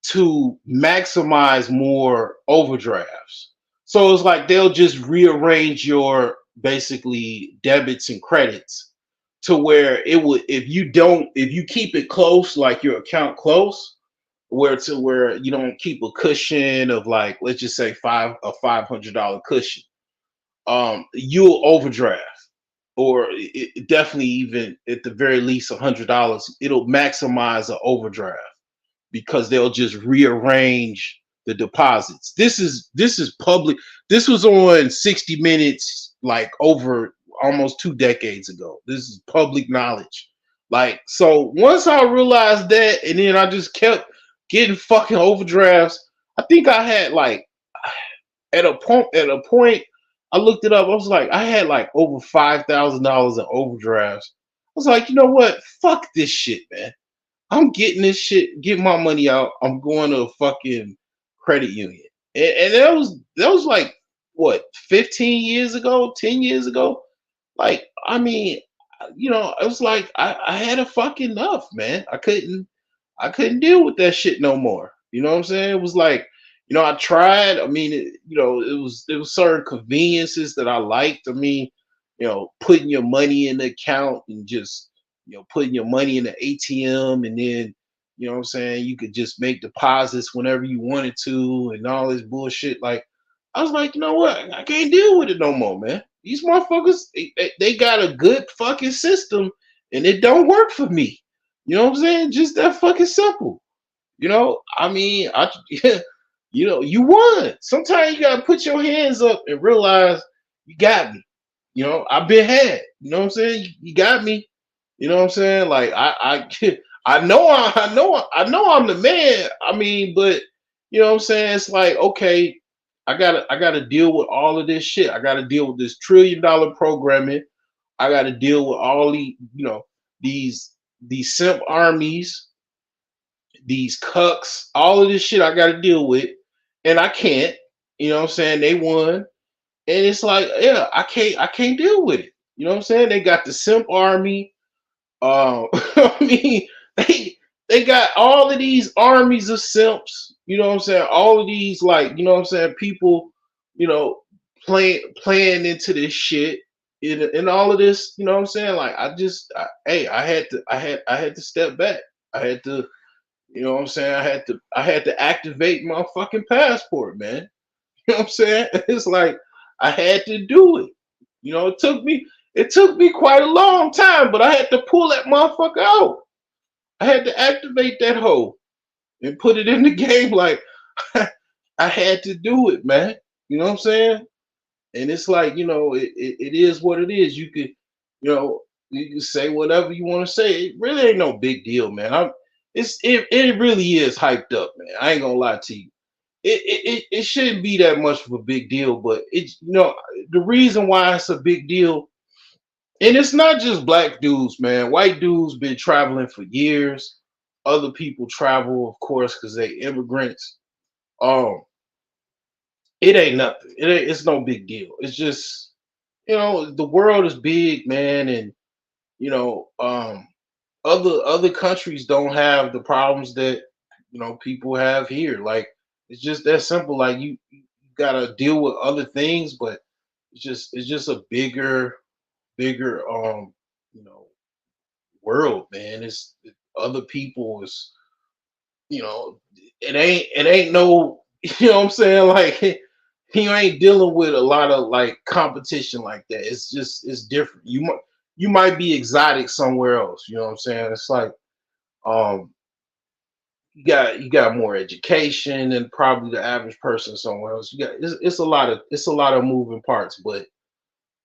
to maximize more overdrafts. So it's like they'll just rearrange your basically debits and credits to where it would if you keep it close, like your account close, where you don't keep a cushion of, like, let's just say $500 cushion, you'll overdraft, or definitely, even at the very least, $100. It'll maximize the overdraft because they'll just rearrange the deposits. This is public. This was on 60 Minutes, like, over almost 2 decades ago. This is public knowledge. Like, so once I realized that, and then I just kept getting fucking overdrafts. I think I had, like, at a point I looked it up. I was like, I had like over $5,000 in overdrafts. I was like, you know what? Fuck this shit, man. I'm getting this shit, get my money out. I'm going to a fucking credit union. And that was like, what, 15 years ago, 10 years ago? Like, I mean, it was like I had a fucking enough, man. I couldn't deal with that shit no more. You know what I'm saying? It was like, I tried. I mean, it was certain conveniences that I liked. I mean, putting your money in the account and just, putting your money in the ATM, and then, what I'm saying, you could just make deposits whenever you wanted to and all this bullshit. Like, I was like, you know what? I can't deal with it no more, man. These motherfuckers, they got a good fucking system and it don't work for me. You know what I'm saying? Just that fucking simple. I mean, you won. Sometimes you gotta put your hands up and realize you got me. I've been had. You know what I'm saying? You got me. You know what I'm saying? Like, I know I'm the man. I mean, but you know what I'm saying? It's like, okay, I gotta deal with all of this shit. I gotta deal with this $1 trillion programming. I gotta deal with all these simp armies, these cucks, all of this shit I gotta deal with. And I can't. You know what I'm saying? They won. And it's like, yeah, I can't deal with it. You know what I'm saying? They got the simp army. I mean, they got all of these armies of simps. You know what I'm saying? All of these, like, you know what I'm saying, people, you know, playing into this shit, and all of this. You know what I'm saying? Like, hey, I had to step back. I had to, you know what I'm saying? I had to activate my fucking passport, man. You know what I'm saying? It's like I had to do it. It took me quite a long time, but I had to pull that motherfucker out. I had to activate that hoe and put it in the game. Like, I had to do it, man. You know what I'm saying? And it's like, it is what it is. You can say whatever you want to say. It really ain't no big deal, man. It really is hyped up, man. I ain't gonna lie to you. It shouldn't be that much of a big deal, but it's, the reason why it's a big deal And it's not just black dudes, man. White dudes been traveling for years. Other people travel, of course, because they immigrants. Um, it ain't nothing. It's no big deal. It's just, the world is big, man, and you know, other countries don't have the problems that people have here. Like it's just that simple. Like you gotta deal with other things, but it's just a bigger you know world, man. Other people is it ain't no you know what I'm saying, like you ain't dealing with a lot of like competition like that. It's different. You might be exotic somewhere else. You know what I'm saying? It's like um you got more education than probably the average person somewhere else. It's a lot of moving parts, but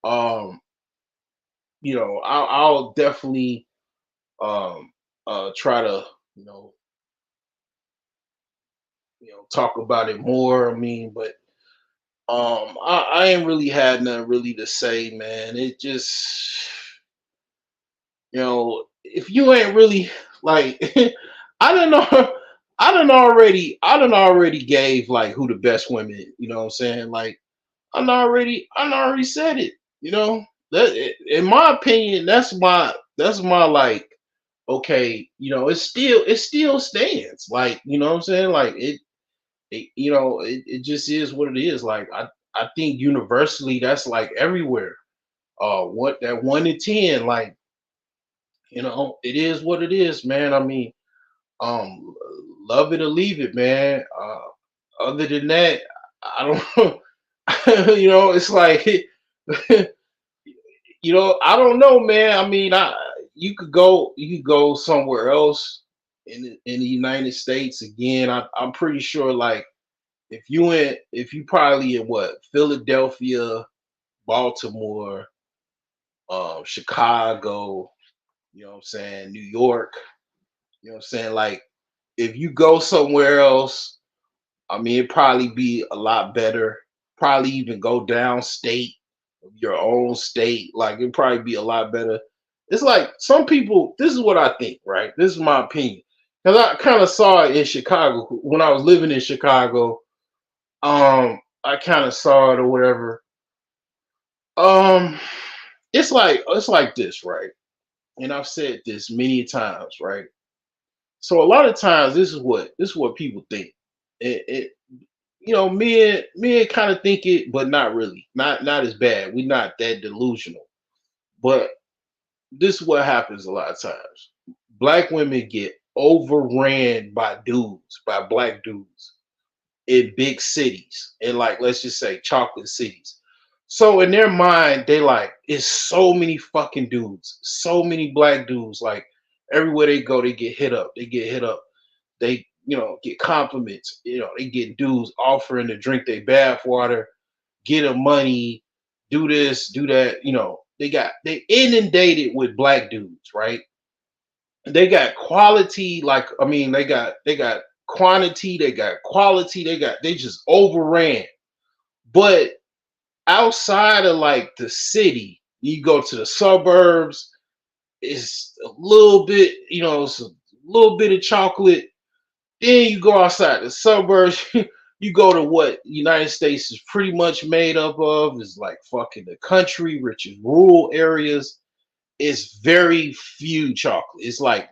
um I'll definitely um try to you know talk about it more. I mean, but I ain't really had nothing really to say, man. It just if you ain't really like I don't know. I done already gave like who the best women, what I'm saying? Like I done already said it, in my opinion, that's my like, okay, it still stands. Like, what I'm saying? Like it just is what it is. Like I think universally that's like everywhere. What that 1 to 10, like, it is what it is, man. I mean, um love it or leave it, man. Other than that, I don't it's like I don't know, man. I mean, you could go somewhere else in the United States again. I'm pretty sure, like, if you probably in what, Philadelphia, Baltimore, Chicago, what I'm saying, New York, what I'm saying, like, if you go somewhere else, I mean, it'd probably be a lot better. Probably even go downstate of your own state. Like, it'd probably be a lot better. It's like some people, this is what I think, right? This is my opinion. Because I kind of saw it in Chicago when I was living in Chicago. I kind of saw it or whatever. Um, it's like this, right? And I've said this many times, right? So a lot of times this is what people think. It me and kind of think it, but not really. Not as bad. We're not that delusional. But this is what happens a lot of times. Black women get overran by dudes, by black dudes in big cities, in, like, let's just say chocolate cities. So in their mind, they like, it's so many fucking dudes, so many black dudes. Like everywhere they go, they get hit up. They get hit up. They get compliments. They get dudes offering to drink their bath water, get them money, do this, do that. They inundated with black dudes, right? They got quality, like, I mean, they got quantity, they got quality, they just overran. But outside of like the city, you go to the suburbs, it's a little bit, it's a little bit of chocolate. Then you go outside the suburbs, you go to what United States is pretty much made up of, is like fucking the country, rich and rural areas. It's very few chocolate. It's like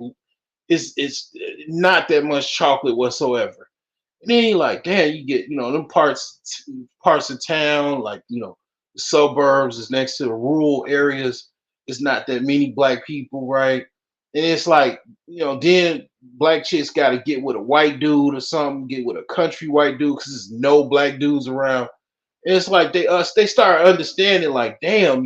it's not that much chocolate whatsoever. And then you like, damn, you get, them parts of town, like, the suburbs is next to the rural areas. It's not that many black people, right? And it's like, then black chicks got to get with a white dude or something, get with a country white dude because there's no black dudes around. And it's like they start understanding, like, damn,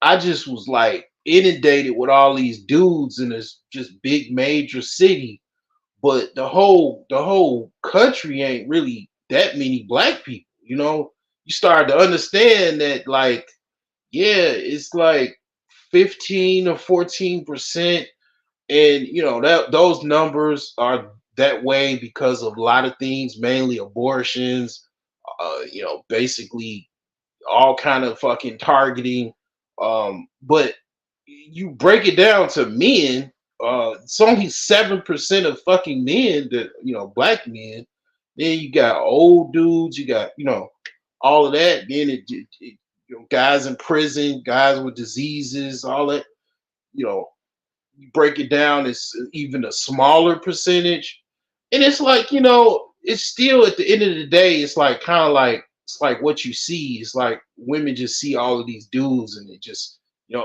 I just was like inundated with all these dudes in this just big major city, but the whole country ain't really that many black people. You start to understand that, like, yeah, it's like 15 or 14%, and that those numbers are that way because of a lot of things, mainly abortions, basically all kind of fucking targeting. But you break it down to men, it's only 7% of fucking men that, black men. Then you got old dudes, you got, all of that. Then guys in prison, guys with diseases, all that, you know, you break it down, it's even a smaller percentage. And it's like, it's still at the end of the day, it's like kind of like it's like what you see. It's like women just see all of these dudes and they just,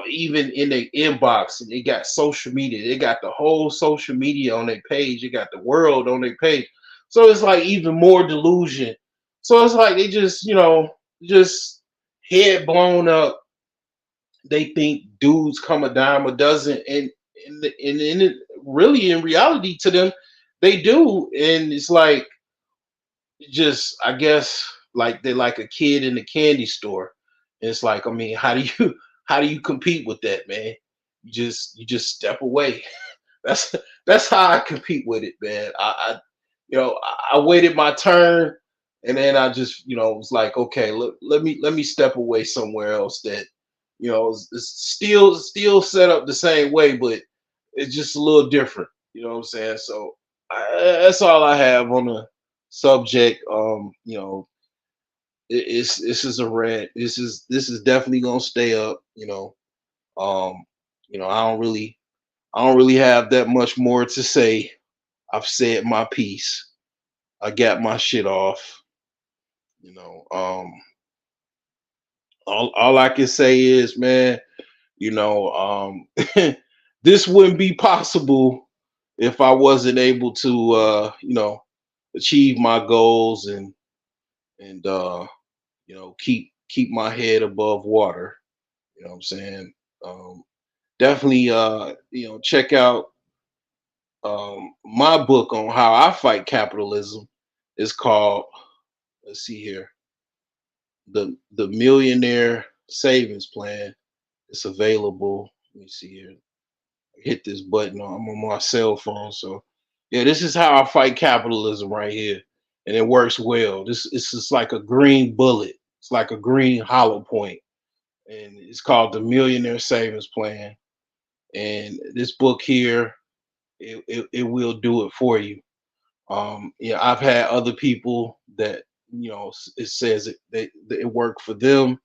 even in their inbox, and they got social media. They got the whole social media on their page. They got the world on their page. So it's like even more delusion. So it's like they just, just head blown up. They think dudes come a dime a dozen, and really in reality to them, they do. And it's like, just, I guess, like they're like a kid in the candy store. And it's like, I mean, how do you how do you compete with that, man? You just step away. That's that's how I compete with it, man. I waited my turn, and then I just, was like, okay, look, let me step away somewhere else that, is still set up the same way, but it's just a little different. You know what I'm saying? So that's all I have on the subject. This is a rant. This is definitely gonna stay up. Um, I don't really have that much more to say. I've said my piece. I got my shit off. You know, all I can say is, man, this wouldn't be possible if I wasn't able to, achieve my goals and keep my head above water. You know what I'm saying? Um, Definitely, check out my book on how I fight capitalism. It's called, let's see here, the Millionaire Savings Plan. It's available. Let me see here. Hit this button. I'm on my cell phone, so yeah, this is how I fight capitalism right here, and it works well. This is like a green bullet. It's like a green hollow point, and it's called the Millionaire Savings Plan. And this book here, it will do it for you. Yeah, I've had other people that, it says that it worked for them.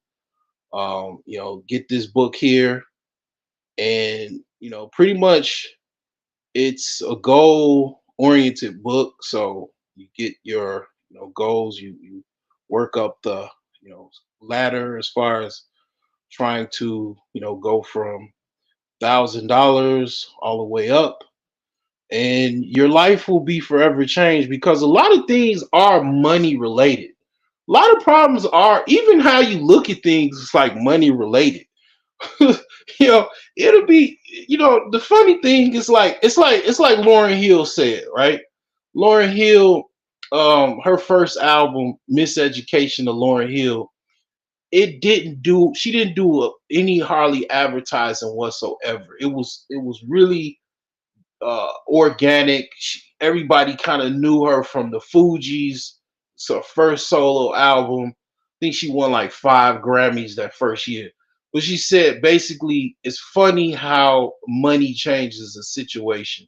Get this book here, and pretty much it's a goal oriented book. So you get your, goals. You work up the, ladder as far as trying to, go from $1,000 all the way up, and your life will be forever changed, because a lot of things are money related. A lot of problems are, even how you look at things is like money related. you It'll be, the funny thing is, like, it's like Lauren Hill said, right? Lauren Hill, her first album, Miseducation of Lauren Hill, she didn't do any hardly advertising whatsoever. It was really organic. Everybody kind of knew her from the Fugees. It's her first solo album. I think she won like 5 Grammys that first year. But she said basically, it's funny how money changes a situation.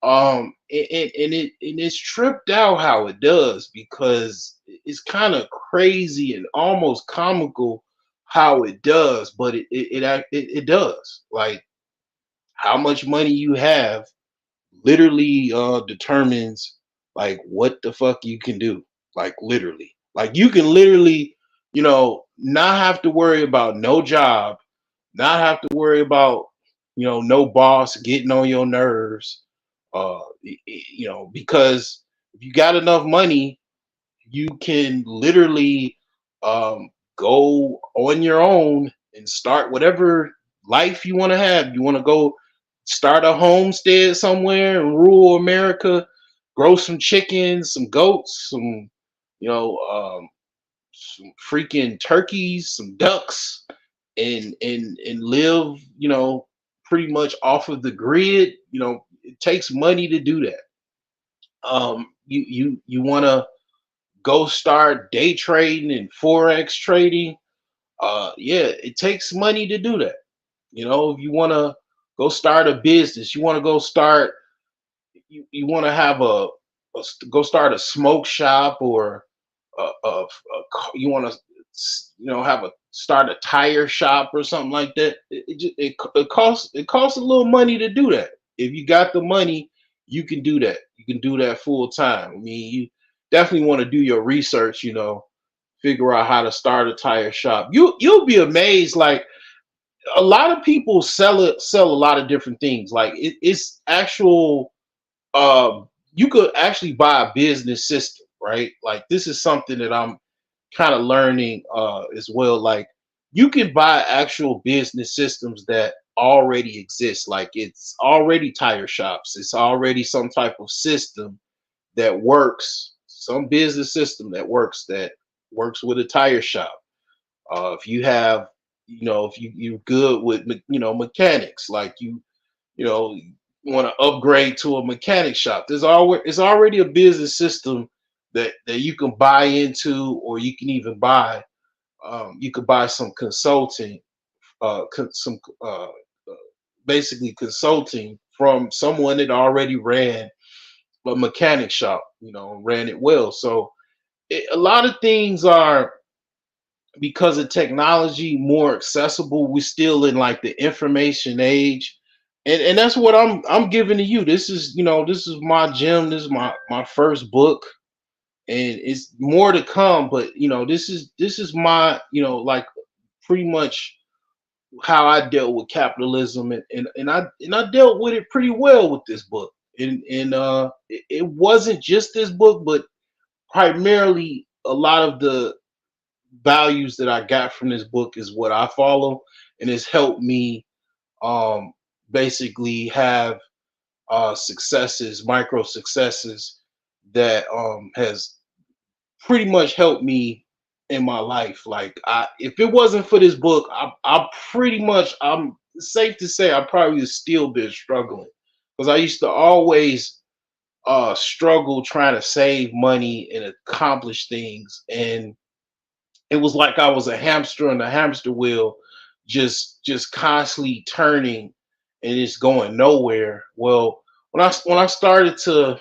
And it's tripped out how it does, because it's kind of crazy and almost comical how it does, but it does. Like, how much money you have literally determines like what the fuck you can do. Like, literally, like, you can literally, not have to worry about no job, not have to worry about, no boss getting on your nerves, because if you got enough money, you can literally um, go on your own and start whatever life you want to have. You want to go start a homestead somewhere in rural America, grow some chickens, some goats, you know, um, some freaking turkeys, some ducks, and live, pretty much off of the grid. It takes money to do that. You want to go start day trading and forex trading. Yeah, it takes money to do that. You know, if you want to go start a business, you want to go start, you want to have go start a smoke shop, or you want to, have a start a tire shop or something like that. It costs a little money to do that. If you got the money, you can do that. You can do that full time. I mean, you definitely want to do your research. Figure out how to start a tire shop. You'll be amazed. Like, a lot of people sell a lot of different things. Like, it's actual. You could actually buy a business system, right? Like, this is something that I'm kind of learning as well. Like, you can buy actual business systems that already exist. Like, it's already tire shops. It's already some type of system that works. Some business system that works with a tire shop. If you have, if you're good with mechanics, like you know want to upgrade to a mechanic shop, it's already a business system that you can buy into, or you can even buy. You could buy some consulting, some basically consulting from someone that already ran a mechanic shop, ran it well. So a lot of things are, because of technology, more accessible. We're still in like the information age, and that's what I'm giving to you. This is my gem. This is my first book, and it's more to come. But this is my, like, pretty much how I dealt with capitalism, and I dealt with it pretty well with this book. And it wasn't just this book, but primarily a lot of the values that I got from this book is what I follow, and it's helped me um, basically have successes, micro successes, that has pretty much helped me in my life. Like, if it wasn't for this book, I'm safe to say I probably would still been struggling, because I used to always struggle trying to save money and accomplish things, and it was like I was a hamster on the hamster wheel, just constantly turning, and it's going nowhere. Well, when I started to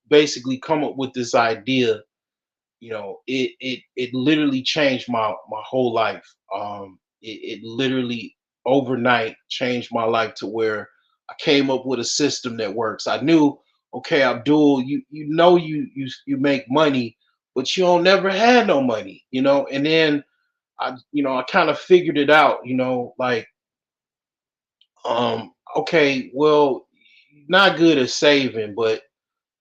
basically come up with this idea, it literally changed my whole life. It literally overnight changed my life, to where I came up with a system that works. I knew, okay, Abdul, you make money, but you don't never had no money, and then I kind of figured it out, like, okay, well, you're not good at saving, but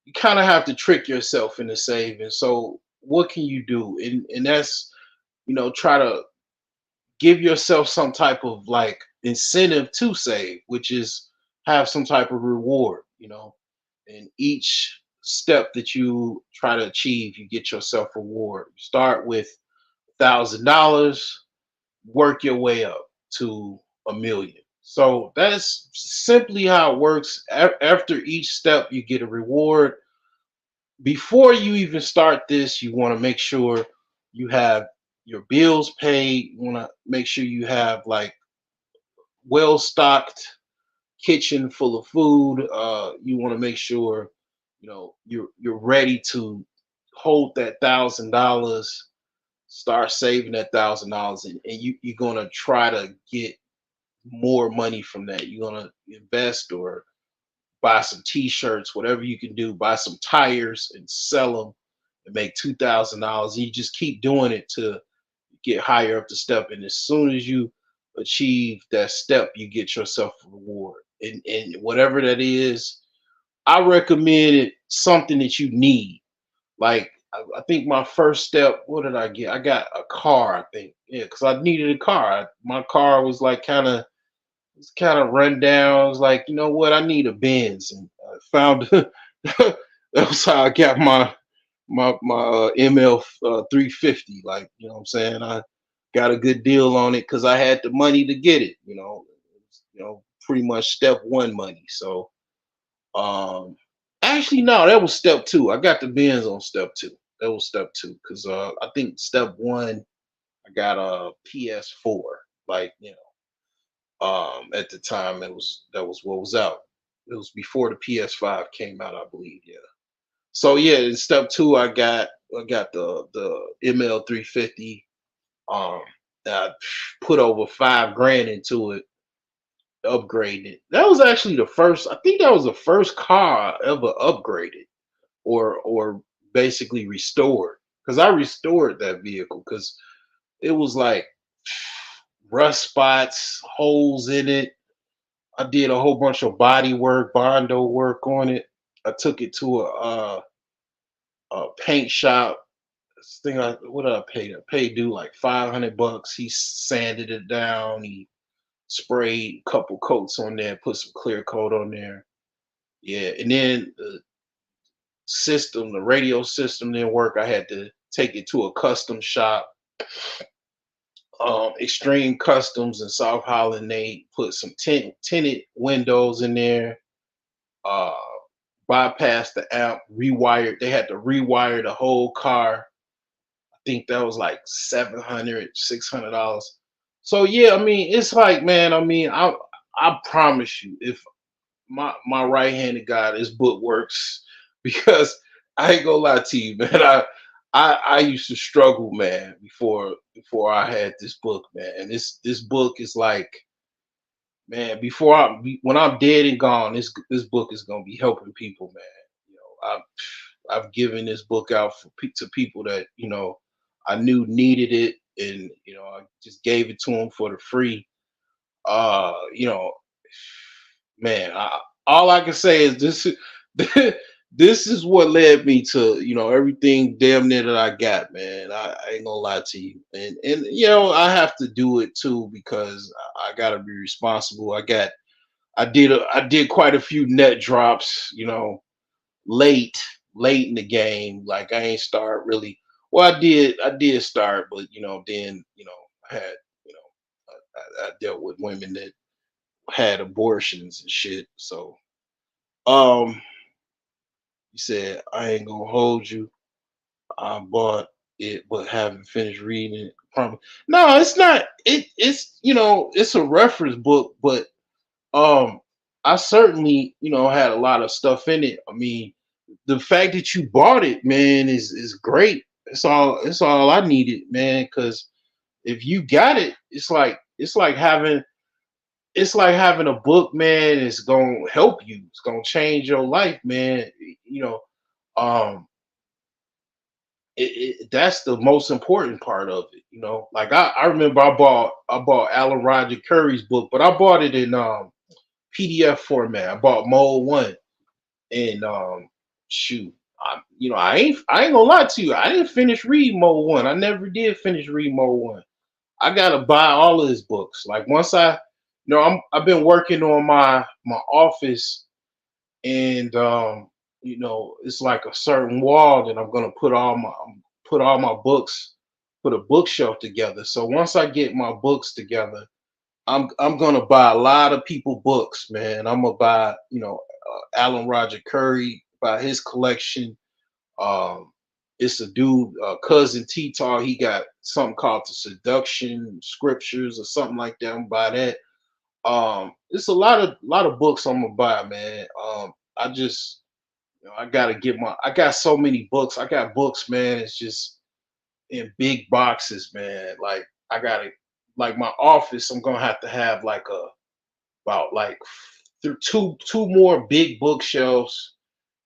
you kind of have to trick yourself into saving. So what can you do? And that's, try to give yourself some type of, like, incentive to save, which is have some type of reward, and each step that you try to achieve, you get yourself reward. You start with $1,000, work your way up to 1 million. So that's simply how it works. After each step, you get a reward. Before you even start this, you want to make sure you have your bills paid. You want to make sure you have, like, well stocked kitchen full of food. You want to make sure you're ready to hold that $1,000, start saving that $1,000, and you're gonna try to get more money from that. You're gonna invest, or buy some t-shirts, whatever you can do, buy some tires and sell them and make $2,000. And you just keep doing it to get higher up the step. And as soon as you achieve that step, you get yourself a reward. And whatever that is, I recommend it something that you need. Like, I think my first step, what did I get? I got a car, I think. Yeah, because I needed a car. My car was like kind of run down. I was like, you know what? I need a Benz, and I found that was how I got my ML 350. Like, what I'm saying, I got a good deal on it because I had the money to get it. Pretty much step one money. So, actually, no, that was step two. I got the Benz on step two. That was step two, because I think step one, I got a PS4. Like, at the time that was what was out. It was before the PS5 came out, I believe. Yeah. So yeah, in step two, I got the ML350. Um, I put over 5 grand into it, upgraded it. That was actually the first. I think that was the first car I ever upgraded or basically restored. Because I restored that vehicle because it was like rust spots, holes in it. I did a whole bunch of body work, bondo work on it. I took it to a paint shop. This thing, what did I pay? I paid dude like $500. He sanded it down. He sprayed a couple coats on there, put some clear coat on there. Yeah, and then the radio system didn't work. I had to take it to a custom shop. Extreme Customs in South Holland. They put some tinted windows in there. Uh, bypassed the amp, rewired. They had to rewire the whole car. I think that was like $700, $600. So yeah, I mean, it's like, man, I mean, I promise you, if my right handed guy, this book works because I ain't gonna lie to you, man. I used to struggle, man, before I had this book, man. And this book is like, man, when I'm dead and gone, this book is gonna be helping people, man. I've given this book out to people that I knew needed it, and I just gave it to them for the free. You know, man, all I can say is this. This is what led me to everything damn near that I got, man. I ain't gonna lie to you, and I have to do it too because I gotta be responsible. I did quite a few net drops, late late in the game. Like I ain't start really. Well, I did start, but then I had I dealt with women that had abortions and shit. So um, he said I ain't gonna hold you. I bought it, but haven't finished reading it. Promise. No, it's not. It's it's a reference book, but um, I certainly had a lot of stuff in it. I mean, the fact that you bought it, man, is great. It's all I needed, man. Because if you got it, it's like having a book, man. It's gonna help you. It's gonna change your life, man. You know, um, that's the most important part of it. Like I remember I bought Alan Roger Curry's book, but I bought it in PDF format. I bought Mode One, and shoot, I ain't gonna lie to you. I didn't finish reading Mode One. I never did finish reading Mode One. I gotta buy all of his books. Like once I've been working on my office, and it's like a certain wall that I'm gonna put all my books, put a bookshelf together. So once I get my books together, I'm gonna buy a lot of people books, man. I'm gonna buy Alan Roger Curry, buy his collection. Um, it's a dude, cousin T-Tar. He got something called the Seduction Scriptures or something like that. I'm gonna buy that. It's a lot of books I'm gonna buy, man. I just I gotta I got so many books. I got books, man. It's just in big boxes, man. Like I gotta like my office. I'm gonna have to have like about like through two more big bookshelves,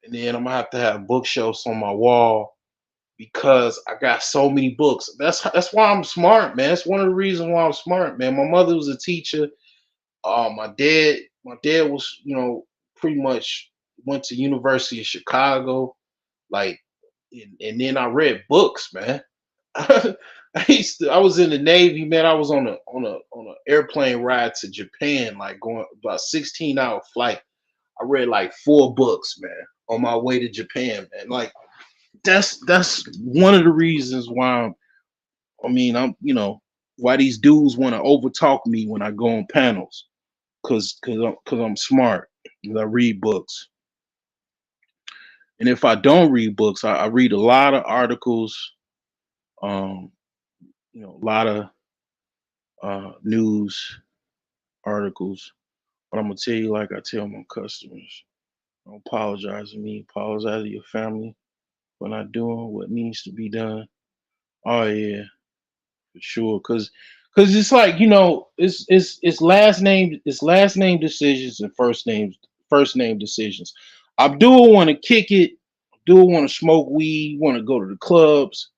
and then I'm gonna have to have bookshelves on my wall because I got so many books. That's why I'm smart, man. That's one of the reasons why I'm smart, man. My mother was a teacher. My dad was, pretty much went to University of Chicago, like, and then I read books, man. I was in the Navy, man. I was on a airplane ride to Japan, like going about 16-hour flight. I read like 4 books, man, on my way to Japan, man. Like that's one of the reasons why why these dudes want to overtalk me when I go on panels, cause I'm smart. 'Cause I read books, and if I don't read books, I read a lot of articles. Um, a lot of news articles. But I'm gonna tell you, like I tell my customers, don't apologize to me. Apologize to your family for not doing what needs to be done. Oh yeah, for sure. Cause it's like it's last name decisions and first name decisions. Abdul want to kick it. Abdul want to smoke weed. Want to go to the clubs.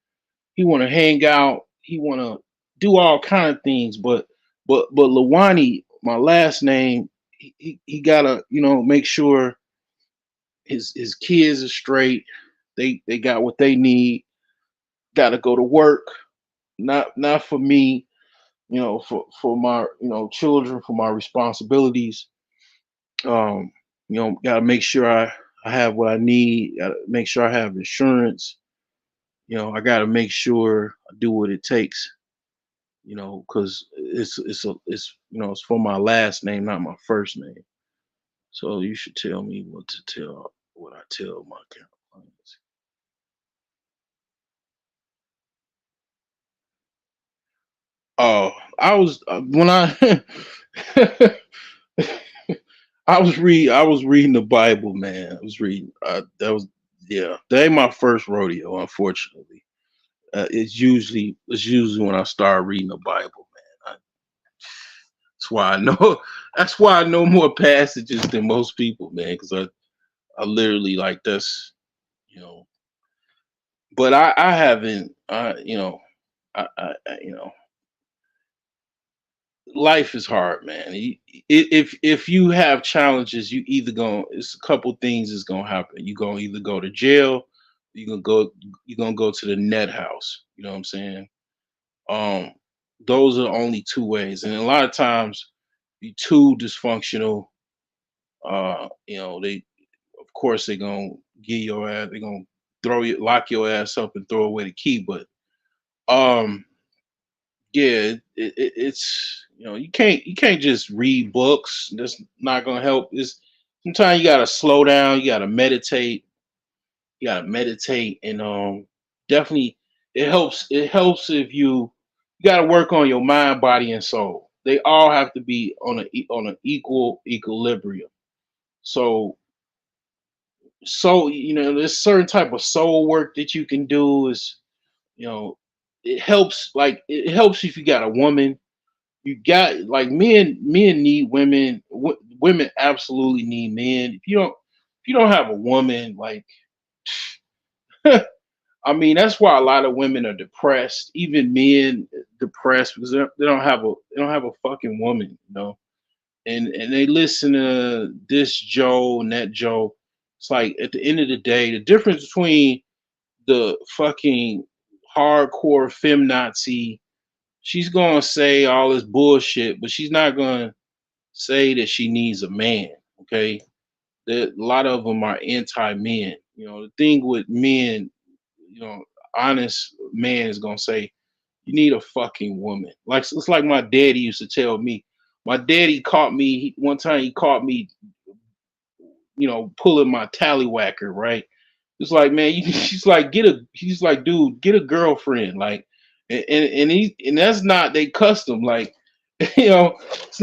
He want to hang out. He want to do all kind of things. But Lawani, my last name, he gotta make sure his kids are straight. They got what they need. Got to go to work. Not for me, for my children, for my responsibilities. Got to make sure I have what I need. Got to make sure I have insurance. I got to make sure I do what it takes. Because it's for my last name, not my first name. So you should tell me what I tell my clients. Oh, I was when I I was reading the Bible, man. I was reading. That was yeah. That ain't my first rodeo, unfortunately. It's usually when I start reading the Bible, man. That's why I know. That's why I know more passages than most people, man. Because I literally like that's you know. But I haven't. Life is hard, man. If you have challenges, you either going it's a couple things is gonna happen. You gonna either go to jail, you gonna go you're gonna go to the net house. You know what I'm saying? Um, those are only two ways, and a lot of times, you too dysfunctional. They of course they're gonna give your ass. They're gonna lock your ass up and throw away the key. But um, yeah, it's you can't just read books. That's not gonna help. It's sometimes you gotta slow down. You gotta meditate. You gotta meditate, and definitely it helps if you gotta work on your mind, body, and soul. They all have to be on an equal equilibrium. So there's certain type of soul work that you can do. Is you know it helps if you got a woman. You got like men need women. Women absolutely need men. If you don't have a woman, like I mean, that's why a lot of women are depressed. Even men depressed because they don't have a fucking woman. And they listen to this Joe and that Joe. It's like at the end of the day, the difference between the fucking hardcore feminazi, she's gonna say all this bullshit, but she's not gonna say that she needs a man. Okay, a lot of them are anti-men. The thing with men, you know, honest man is gonna say you need a fucking woman. Like it's like my daddy used to tell me. My daddy caught me one time. He caught me, pulling my tallywhacker. Right. It's like, man, she's like, he's like, dude, get a girlfriend. Like, and that's not they custom. Like, it's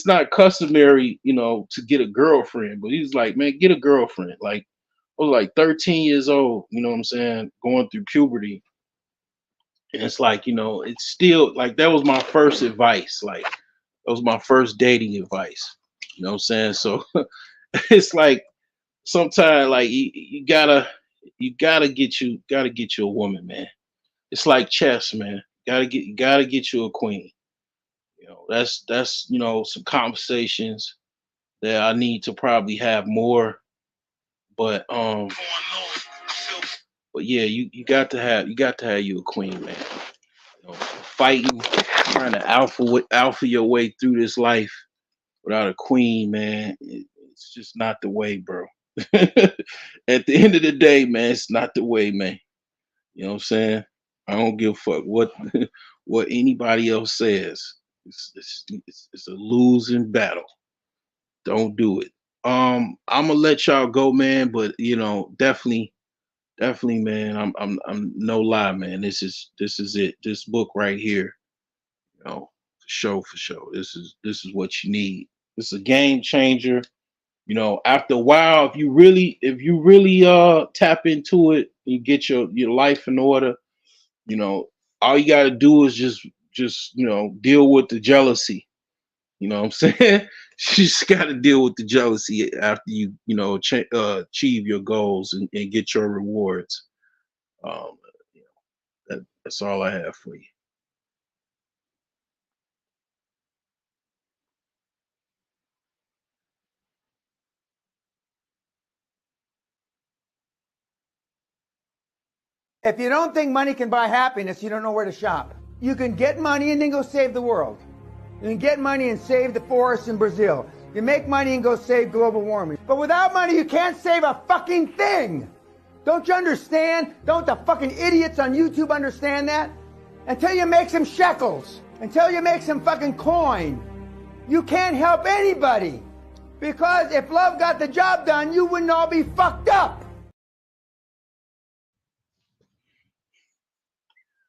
not customary, to get a girlfriend. But he's like, man, get a girlfriend. Like, I was like 13 years old. You know what I'm saying? Going through puberty, and it's like, it's still like that was my first advice. Like, that was my first dating advice. You know what I'm saying? So it's like sometimes like you gotta get you a woman, man. It's like chess, man. You gotta get you a queen. That's some conversations that I need to probably have more. But yeah, you got to have you a queen, man. Fighting, trying to alpha your way through this life without a queen, man. It's just not the way, bro. At the end of the day, man, it's not the way, man. You know what I'm saying? I don't give a fuck what what anybody else says. It's a losing battle. Don't do it. I'm gonna let y'all go, man. But definitely definitely, man. I'm no lie, man. This is it. This book right here, you know, for sure. This is what you need. It's a game changer. You know, after a while, if you really tap into it, you get your life in order. You know, all you got to do is just deal with the jealousy. You know what I'm saying? You just got to deal with the jealousy after achieve your goals and get your rewards. Um, that's all I have for you. If you don't think money can buy happiness, you don't know where to shop. You can get money and then go save the world. You can get money and save the forests in Brazil. You make money and go save global warming. But without money, you can't save a fucking thing. Don't you understand? Don't the fucking idiots on YouTube understand that? Until you make some shekels, until you make some fucking coin, you can't help anybody. Because if love got the job done, you wouldn't all be fucked up.